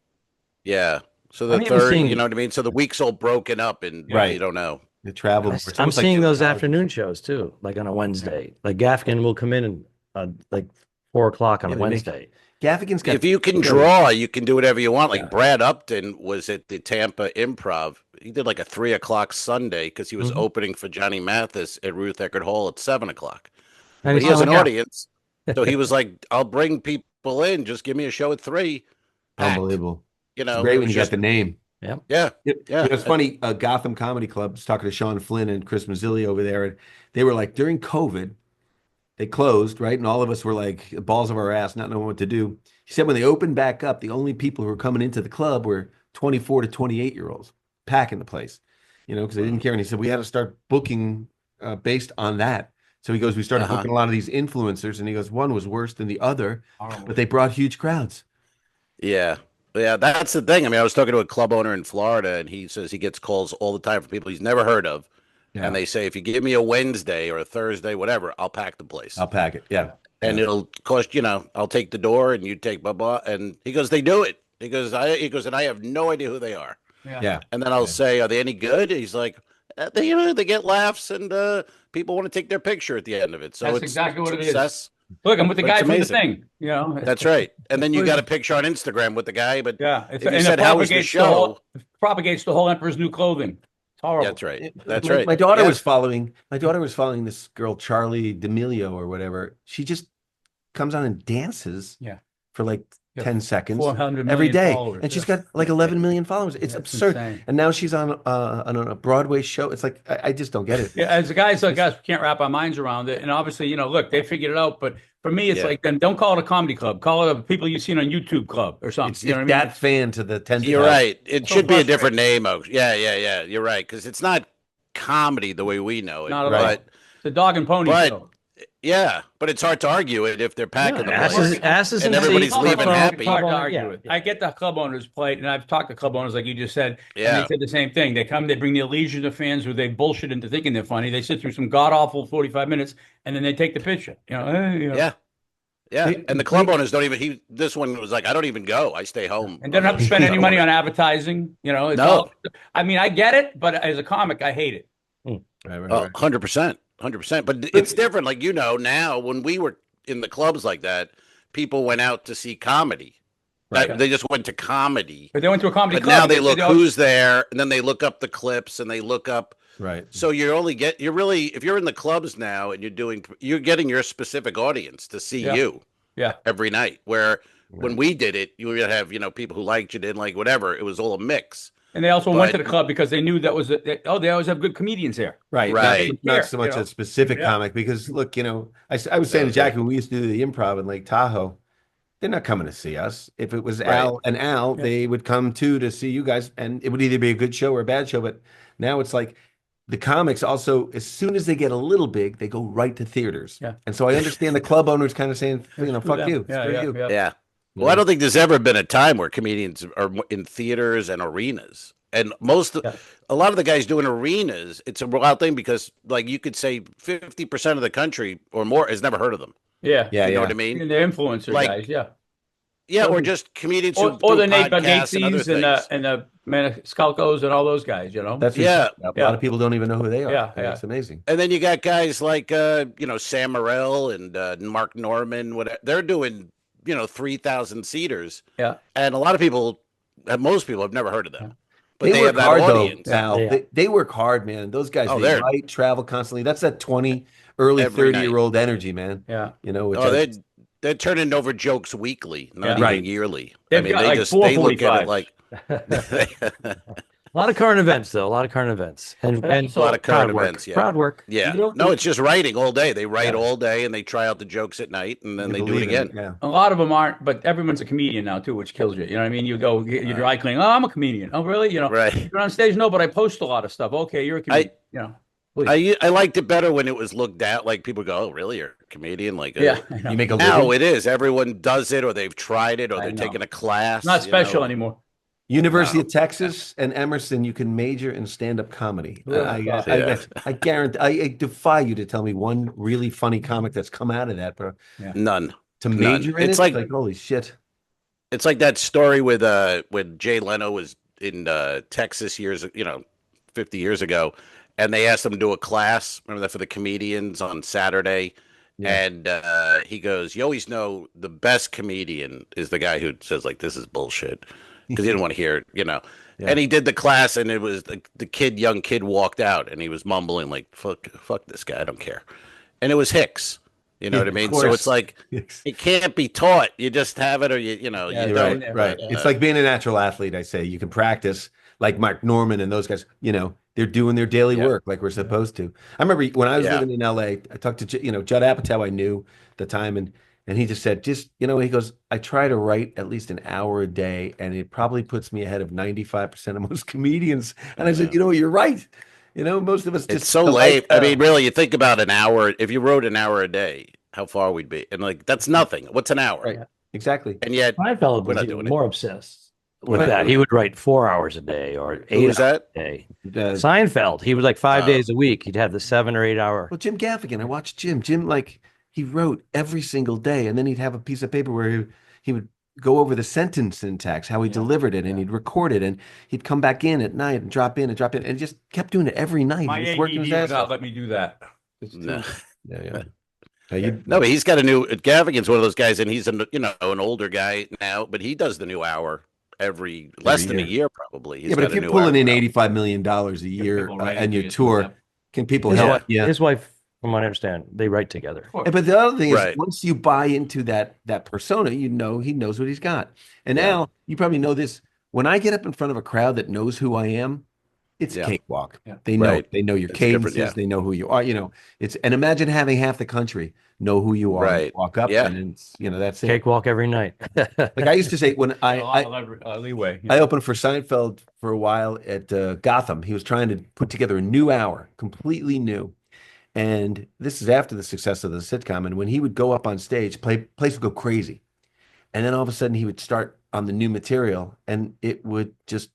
Yeah. So the I'm even third, seeing- you know what I mean? So the week's all broken up, and you don't know. The travel. I'm seeing those afternoon shows too, like on a Wednesday. Like Gaffigan will come in and like 4 o'clock on a Wednesday. Gaffigan's got. If you can draw, you can do whatever you want. Like Brad Upton was at the Tampa Improv. He did like a 3 o'clock Sunday because he was opening for Johnny Mathis at Ruth Eckerd Hall at 7 o'clock. And But he he's has an selling out. audience. So he was like, I'll bring people in. Just give me a show at 3. Packed. Unbelievable. You know, It's great it when was you got just- the name. Yeah. It's funny. Gotham Comedy Club was talking to Sean Flynn and Chris Mazzilli over there, and they were like, during COVID, they closed, right? And all of us were like balls of our ass, not knowing what to do. He said when they opened back up, the only people who were coming into the club were 24 to 28-year-olds, packing the place, because they didn't care. And he said we had to start booking based on that. So he goes, we started booking a lot of these influencers, and he goes, one was worse than the other, but they brought huge crowds. Yeah. Yeah, that's the thing. I mean, I was talking to a club owner in Florida, and he says he gets calls all the time from people he's never heard of. Yeah. And they say, if you give me a Wednesday or a Thursday, whatever, I'll pack the place. I'll pack it. Yeah. And it'll cost, I'll take the door and you take blah, blah. And he goes, they do it. He goes, and I have no idea who they are. Yeah. And then I'll say, are they any good? He's like, they get laughs and people want to take their picture at the end of it. So That's it's exactly what it is. success. Look, I'm with the But guy it's from the amazing. thing. That's right. And then you got a picture on Instagram with the guy, but Yeah. if you said, how was the show? Propagates the whole Emperor's New Clothing. It's horrible. That's right. That's my, right. My daughter Yeah. was following. My daughter was following this girl, Charlie D'Amelio or whatever. She just comes on and dances. Yeah. For like 10 seconds 400 every million day, followers. and she's got like 11 million followers. It's absurd. insane. And now she's on a Broadway show. It's like I just don't get it. Yeah, as the guys like us, we can't wrap our minds around it. And obviously, look, they figured it out. But for me, it's like, then don't call it a comedy club. Call it a people you've seen on YouTube club or something. It's You know what I mean? that fan to the 10th. You're right. It So should be a frustrating. different name. Yeah. You're right. Because it's not comedy the way we know it. Not at all. But It's a dog and pony But- show. yeah, but it's hard to argue it if they're packing the place. Asses And in everybody's seats. leaving happy. It's hard to Yeah. argue with. I get the club owners play, and I've talked to club owners like you just said. Yeah. And they said the same thing. They come, they bring their legion of fans who they bullshit into thinking they're funny. They sit through some god awful 45 minutes, and then they take the picture. Yeah. And the club owners don't even. This one was like, I don't even go. I stay home. And don't have to spend any money on advertising. It's No. all, I mean, I get it, but as a comic, I hate it. Right. 100%. 100%. But it's different. Like, now when we were in the clubs like that, people went out to see comedy. Right. They just went to comedy. But they went to a comedy But club. now they because look don't- who's there, and then they look up the clips, and they look up. Right. So you're really, if you're in the clubs now and you're getting your specific audience to see Yeah. you Yeah. every night. Where when we did it, you would have, people who liked you, didn't like whatever. It was all a mix. And they also went to But- the club because they knew that was they always have good comedians there. Right. Right. Not so much a specific comic because look, I was saying to Jackie when we used to do the improv in Lake Tahoe, they're not coming to see us. If it was Al and Al, they would come too to see you guys, and it would either be a good show or a bad show. But now it's like the comics also, as soon as they get a little big, they go right to theaters. Yeah. And so I understand the club owners kind of saying, fuck them. you. Yeah, Screw yeah, you. yeah. Yeah. Well, I don't think there's ever been a time where comedians are in theaters and arenas. And a lot of the guys doing arenas, it's a wild thing because, like, you could say 50% of the country or more has never heard of them. Yeah. You know what I mean? And they're influencer Like- guys, yeah. Yeah, or just comedians who Or do the Nate podcasts and other Bagatesi's things. and the Maniscalcos and all those guys, That's Yeah. a lot of people don't even know who they are. Yeah, yeah. It's amazing. And then you got guys like Sam Morril and Mark Norman. They're doing 3,000 seaters. Yeah. And a lot of people, most people have never heard of them. But They they work have that hard audience. though, Al. Yeah. They work hard, man. Those guys, Oh, they they're- write, travel constantly. That's that 20, early Every 30-year-old energy, man. Yeah. Which They're turning over jokes weekly, not Yeah. even yearly. They've got like they look at it 445s. like A lot of current events, though. A lot of current events, and a lot of current crowd work. events. Yeah. Crowd work. Yeah. You don't No, think- it's just writing all day. They write all day and they try out the jokes at night and then they do it again. Yeah. A lot of them aren't, but everyone's a comedian now too, which kills you. You know what I mean? You go, you dry clean. Oh, I'm a comedian. Oh, really? Right. You're on stage? No, but I post a lot of stuff. Okay, you're a comedian. I liked it better when it was looked at like people go, "Oh, really? You're a comedian?" Like, Yeah. I know. You make a now living. it is. Everyone does it, or they've tried it, or I they're know. taking a class. It's not you special know? anymore. University No. of Texas and Emerson, you can major in stand-up comedy. Yeah. I guarantee. I defy you to tell me one really funny comic that's come out of that, bro. None. To major in It's it, like- holy shit. It's like that story with when Jay Leno was in Texas 50 years ago, and they asked him to do a class. Remember that for the comedians on Saturday, Yeah. and he goes, "You always know the best comedian is the guy who says like this is bullshit," because he didn't want to hear it, Yeah. And he did the class, and it was the young kid walked out, and he was mumbling like "fuck this guy, I don't care," and it was Hicks. You know Yeah, what I of mean? So course. it's like it can't be taught. You just have it, or you Yeah, you right. don't. Right. It's like being a natural athlete, I say. You can practice like Mark Norman and those guys, they're doing their daily work like we're supposed to. I remember when I was Yeah. living in LA, I talked to, Judd Apatow, I knew at the time, and he just said, he goes, I try to write at least an hour a day, and it probably puts me ahead of 95% of most comedians. And I said, you're right. Most of us just It's so the late. I lifestyle. mean, really, you think about an hour. If you wrote an hour a day, how far we'd be, and like that's nothing. What's an hour? Right. Exactly. And yet, Seinfeld We're was not even doing it. more obsessed with Right. that. He would write 4 hours a day or who 8 was hours that? a day. Uh, Seinfeld, he was like 5 Oh. days a week. He'd have the 7 or 8 hour. Well, Jim Gaffigan, I watched Jim. Jim, he wrote every single day, and then he'd have a piece of paper where he would go over the sentence syntax, how he delivered it, and he'd record it, and he'd come back in at night and drop in, and just kept doing it every night. My He was ADD working his would ass not off. let me do that. No. Yeah. No, but he's got a new. Gaffigan's one of those guys, and he's an older guy now, but he does the new hour every less than a year probably. He's Yeah, but got if a you're new pulling hour in out. $85 million a year people write and your ideas, tour, yeah. can people His, help? wife, Yeah. his wife, from what I understand, they write together. But the other thing is, Right. once you buy into that persona, he knows what he's got. And Yeah. now you probably know this. When I get up in front of a crowd that knows who I am, it's a Yeah. cakewalk. Yeah. They know. Right. They know your It's different, cadences. yeah. They know who you are. And imagine having half the country know who you are. Right. You walk up, Yeah. and it's that's it. Cakewalk every night. Like I used to say when A lot of leeway. I opened for Seinfeld for a while at Gotham. He was trying to put together a new hour, completely new. And this is after the success of the sitcom. And when he would go up on stage, place would go crazy. And then all of a sudden he would start on the new material and it would just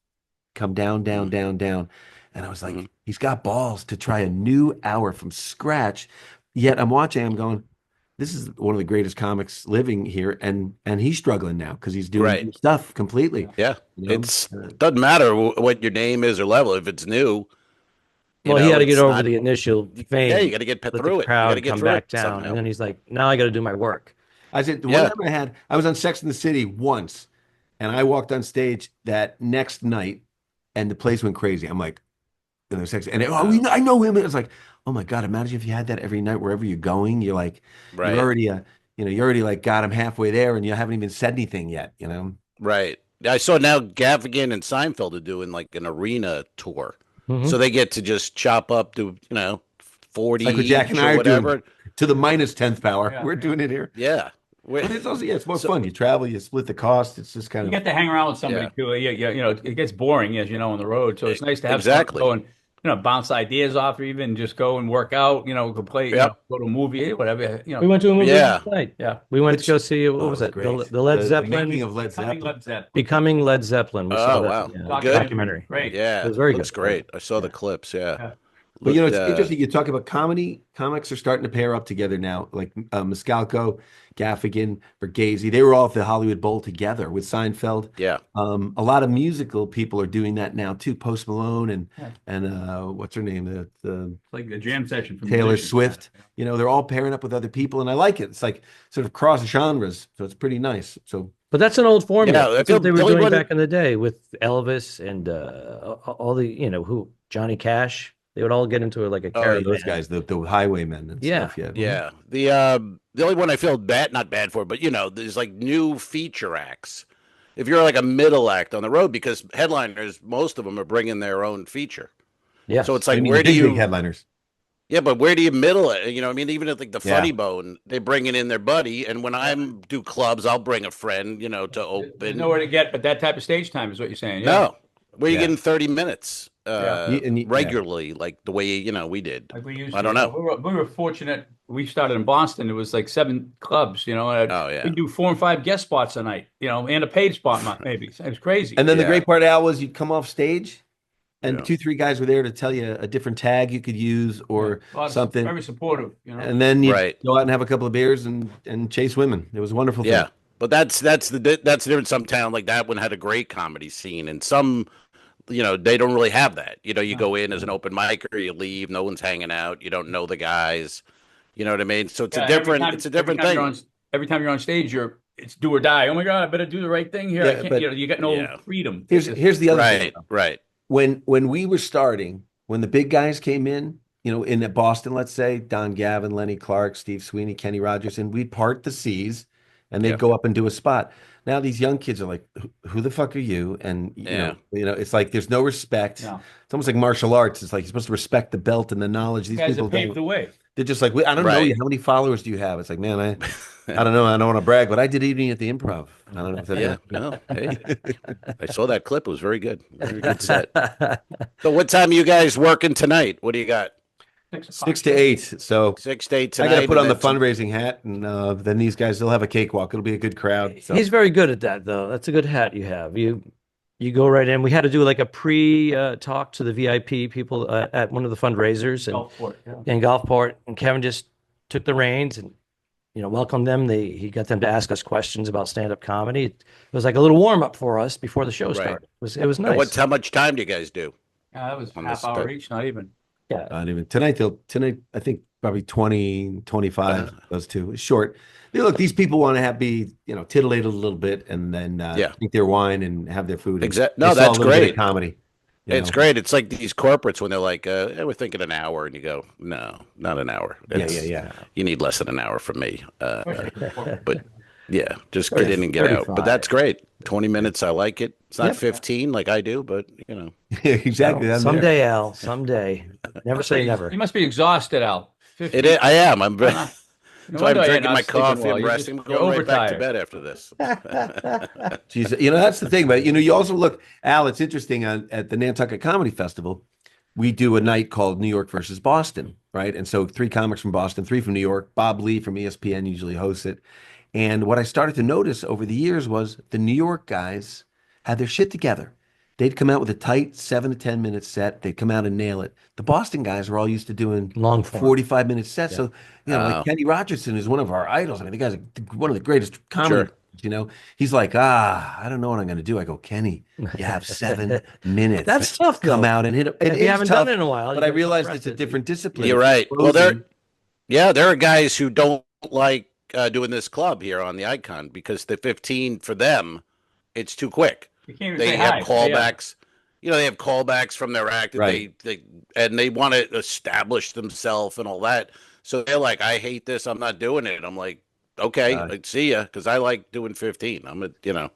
come down, down, down, down. And I was like, he's got balls to try a new hour from scratch. Yet I'm watching, I'm going, this is one of the greatest comics living here. And he's struggling now because he's doing Right. new stuff completely. Yeah, You know? it's doesn't matter what your name is or level. If it's new, Well, he had to get it's over not- the initial fame. Yeah, you got to get let through the it. You got crowd to get come through back it down, somehow. and then he's like, "Now I got to do my work." I said the Yeah. one time I was on Sex and the City once, and I walked on stage that next night, and the place went crazy. I'm like, Sex, and I know him. And it's like, oh my God, imagine if you had that every night wherever you're going. You're like, Right. you're already like got him halfway there, and you haven't even said anything yet. Right. I saw now Gaffigan and Seinfeld are doing like an arena tour. Mhm. So they get to just chop up to, 40 Like what Jack and each I or are whatever. doing to the minus 10th power. Yeah. We're doing it here. Yeah. But it's also, it's more So- fun. You travel, you split the cost. It's just kind You of. get to hang around with somebody Yeah. too. It gets boring, as you know, on the road. So it's nice to have Exactly. someone go and bounce ideas off, or even just go and work out. Go play, Yep. go to a movie, whatever. We went to a movie Yeah. last night. Yeah, we went to go see what was it? Great. The Led The Zeppelin, making of Led Becoming Zeppelin. Led Zeppelin. Becoming Led Zeppelin. We saw Oh, that. wow. Yeah, Good. documentary. Great. Yeah. It was very Looks good. great. I saw the clips. Yeah. But it's Looked, interesting. You talk about comedy. Comics are starting to pair up together now. Like Miscalco, Gaffigan, Borghese. They were all at the Hollywood Bowl together with Seinfeld. Yeah. A lot of musical people are doing that now too. Post Malone and what's her name? The It's like a jam session from Taylor musicians. Swift. They're all pairing up with other people, and I like it. It's like sort of cross genres, so it's pretty nice. So But that's an old formula. Yeah, That's what they were the only doing one- back in the day with Elvis and all the, who Johnny Cash. They would all get into like a Oh, caravan. those guys, the highwaymen and Yeah. stuff. Yeah, Yeah. The only one I feel not bad for, but there's like new feature acts. If you're like a middle act on the road, because headliners, most of them are bringing their own feature. Yeah. So it's I like, mean, where the do big you? headliners? Yeah, but where do you middle it? I mean, even at like the Yeah. Funny Bone, they bring it in their buddy, and when I do clubs, I'll bring a friend, to There's open. nowhere to get but that type of stage time is what you're saying. Yeah. No, where you Yeah. getting 30 minutes Yeah, regularly, like the way we did. Like we used I to. don't know. We were fortunate. We started in Boston. It was like 7 clubs, and Oh, yeah. we do 4 and 5 guest spots a night, and a paid spot maybe. It was crazy. And then the Yeah. great part, Al, was you'd come off stage, and Yeah. 2, 3 guys were there to tell you a different tag you could use or A lot of- something. very supportive. And then you Right. go out and have a couple of beers and chase women. It was a wonderful. Yeah, thing. but that's the difference. Some town like that one had a great comedy scene, and some, they don't really have that. You go in as an open micer, you leave, no one's hanging out, you don't know the guys. You know what I mean? So it's Yeah, a different thing. Every time you're on stage, it's do or die. Oh my God, I better do the right thing here. Yeah, I can't, but- you got no Yeah. freedom. Here's the other thing. Right. When we were starting, when the big guys came in, in Boston, let's say Don Gavin, Lenny Clark, Steve Sweeney, Kenny Rogers, and we'd part the seas, and they'd Yeah. go up and do a spot. Now these young kids are like, "Who the fuck are you?" And it's like there's no respect. No. It's almost like martial arts. It's like you're supposed to respect the belt and the knowledge. These Guys people that paved don't. the way. They're just like, I don't know Right. you. How many followers do you have? It's like, man, I don't know. I don't want to brag, but I did evening at the Improv. I don't know if that Yeah. No. Hey, I saw that clip. It was very good. Very good set. So what time are you guys working tonight? What do you got? 6 to 8. So 6 to 8 I tonight. got to put on and the then- fundraising hat, and then these guys, they'll have a cakewalk. It'll be a good crowd. So. He's very good at that, though. That's a good hat you have. You go right in. We had to do like a pre-talk to the VIP people at one of the fundraisers and Gulfport, yeah. in Gulfport, and Kevin just took the reins and welcomed them. He got them to ask us questions about stand-up comedy. It was like a little warm-up for us before the show Right. started. It was And nice. how much time do you guys do? That was On half the hour sta- each, not even. Yeah. Not even tonight. I think probably 20, 25. Those two. It's short. Look, these people want to be titillated a little bit, and then drink their wine and have their food. Exact- They no, saw a that's little bit of great. comedy. It's great. It's like these corporates when they're like, we're thinking an hour, and you go, no, not an hour. Yeah. You need less than an hour from me. But yeah, just get in and get out. 35. But that's great. 20 minutes. I like it. It's not Yep. 15 like I do, but Exactly. I'm there. Someday, Al. Someday. Never say never. You must be exhausted, Al. 50. it is. I am. I'm very. No So I'm wonder you're drinking not my sleeping coffee. well. I'm You're resting. I'm just- you're going right back to overtired. bed after this. Jeez, that's the thing. But you also look, Al. It's interesting at the Nantucket Comedy Festival. We do a night called New York versus Boston, right? And so 3 comics from Boston, 3 from New York. Bob Lee from ESPN usually hosts it. And what I started to notice over the years was the New York guys had their shit together. They'd come out with a tight 7 to 10 minute set. They'd come out and nail it. The Boston guys were all used to doing Long form. 45-minute sets. Yeah. So, like Kenny Rogerson is one of our idols. I mean, the guy's one of the greatest comedy. Sure. He's like, I don't know what I'm going to do. I go, Kenny, you have 7 minutes. That's tough, though. Come out and hit it. If you haven't done it in a while, But you I get realized so it's a rested. different discipline. You're right. Well, Frozen. there are guys who don't like doing this club here on the Icon because the 15 for them, it's too quick. You can't even They say have hi. callbacks. They have callbacks from their act that Right. they want to establish themselves and all that. So they're like, I hate this. I'm not doing it. I'm like, okay, I'd see ya, because I like doing 15. I like it. I'm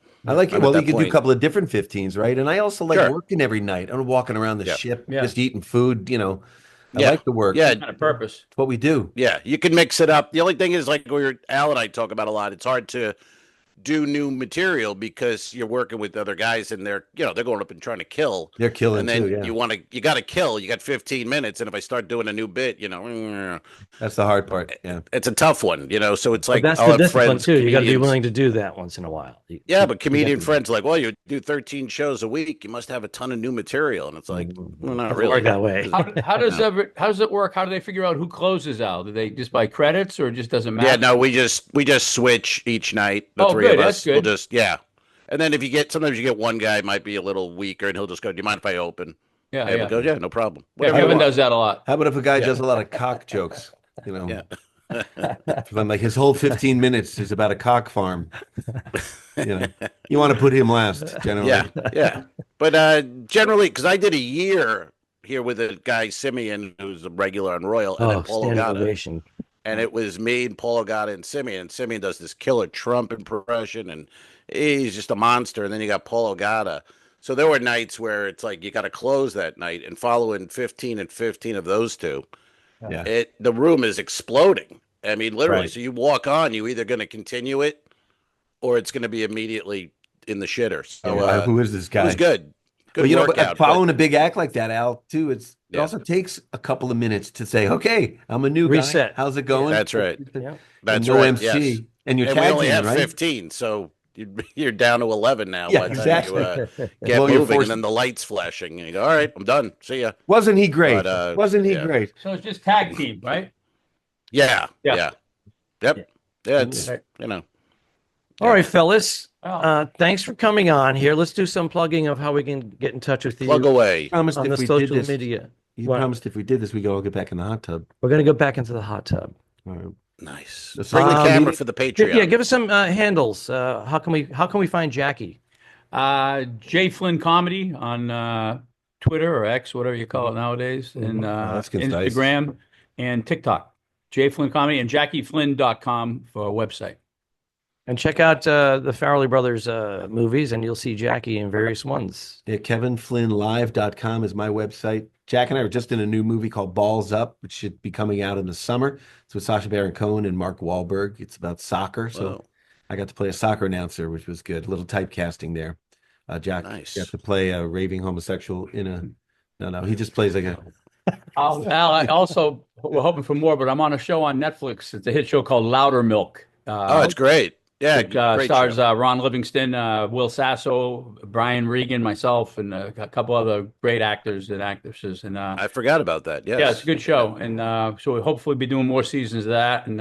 Well, at you that could do a point. couple of different 15s, right? And I also like Sure. working every night. I'm walking around the Yeah. ship, Yeah. just eating food. I Yeah. like to work. Yeah. Kind of purpose. It's what we do. Yeah, you can mix it up. The only thing is, like Al and I talk about a lot, it's hard to do new material because you're working with other guys and they're going up and trying to kill. They're killing And then too. Yeah, you got to kill. You got 15 minutes, and if I start doing a new bit, that's the hard part. Yeah, it's a tough one. So it's But like that's I'll the have discipline friends, too. You got to be comedians. willing to do that once in a while. Yeah, but comedian to- friends are like, well, you do 13 shows a week, you must have a ton of new material, and it's like, well, not Doesn't really. work that way. How does it work? How do they figure out who closes out? Do they just by credits, or it just doesn't matter? Yeah, no, we just switch each night. The Oh, three good, of that's us will good. and then sometimes you get one guy might be a little weaker, and he'll just go, "Do you mind if I open?" Yeah, Hey, yeah. we go, "Yeah, no problem." Yeah, Whatever you Kevin want." does that a lot. How about if a guy does a lot of cock jokes? Yeah. If I'm like his whole 15 minutes is about a cock farm. You want to put him last, generally. Yeah. But generally, because I did a year here with a guy Simeon, who's a regular on Royal, and then Paul standing Ogata. ovation. And it was me and Paul Ogata and Simeon. And Simeon does this killer Trump impression, and he's just a monster. And then you got Paul Ogata. So there were nights where it's like you got to close that night, and following 15 and 15 of those two, Yeah. the room is exploding. I mean, literally. Right. So you walk on, you either going to continue it, or it's going to be immediately in the shitter. So Who is this it guy? was good. Good But workout. following a big act like that, Al, too, it Yeah. also takes a couple of minutes to say, okay, I'm a new Reset. guy. How's it going? That's right. Yeah. That's no right. MC. Yes. And you're And we tag only teaming, have right? 15, so you're down to 11 now. Yeah, by the time exactly. You, get Well, you're moving, forced- and then the lights flashing, and you go, "All right, I'm done. See ya." Wasn't he great? But, Wasn't he yeah. great? So it's just tag team, right? Yeah. Yeah. Yep. Yeah. It's Okay. All right, fellas. Well, Thanks for coming on here. Let's do some plugging of how we can get in touch with you plug away. Promised on the if we did social this, media. you What? promised if we did this, we go all get back in the hot tub. We're going to go back into the hot tub. All right. Nice. That's Bring the right. camera for the Patreon. Yeah, give us some handles. How can we find Jackie? Jay Flynn Comedy on Twitter or X, whatever you call it nowadays, and that's concise. Instagram and TikTok. Jay Flynn Comedy and JackieFlynn.com for a website. And check out the Farrelly Brothers movies, and you'll see Jackie in various ones. Yeah, KevinFlynnLive.com is my website. Jack and I are just in a new movie called Balls Up, which should be coming out in the summer. It's with Sacha Baron Cohen and Mark Wahlberg. It's about soccer. So Wow. I got to play a soccer announcer, which was good. A little typecasting there. Jack Nice. got to play a raving homosexual in a. No, he just plays like a. Al, I also, we're hoping for more, but I'm on a show on Netflix. It's a hit show called Louder Milk. Oh, it's great. Yeah. It Great stars show. Ron Livingston, Will Sasso, Brian Regan, myself, and a couple other great actors and actresses. And I forgot about that. Yes. yeah, it's a good show. And so we'll hopefully be doing more seasons of that. And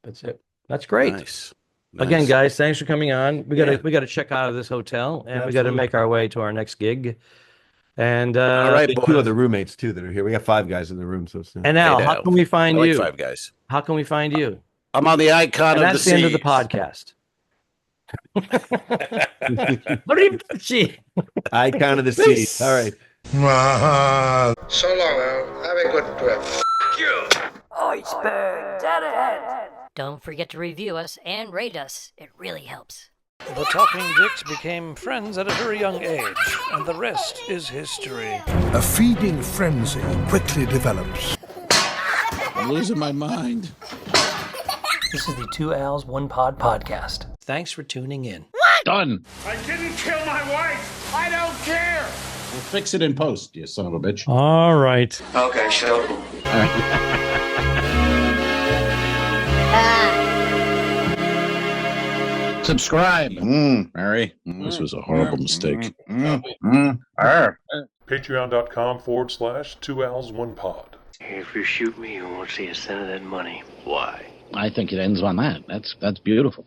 that's it. That's great. Nice. Again, Nice. guys, thanks for coming on. We gotta check out of this hotel, and we gotta Absolutely. make our way to our next gig. And All right, Two boys. other roommates too that are here. We got 5 guys in the room, so it's and now, Hey, how now. can we I find like you? 5 guys. How can we find you? I'm on the icon And of that's the the end of the seas. podcast. What are you? Gee. icon of the sea. All right. So long, Al. Have a good trip. Don't forget to review us and rate us. It really helps. The Talking Dicks became friends at a very young age, and the rest is history. A feeding frenzy quickly develops. I'm losing my mind. This is the 2 Al's 1 Pod podcast. Thanks for tuning in. Done. I didn't kill my wife. I don't care. We'll fix it in post, you son of a bitch. All right. Okay, so. Subscribe. Mary. This was a horrible mistake. Patreon.com/2Al's1Pod. If you shoot me, you won't see a cent of that money. Why? I think it ends on that. That's beautiful.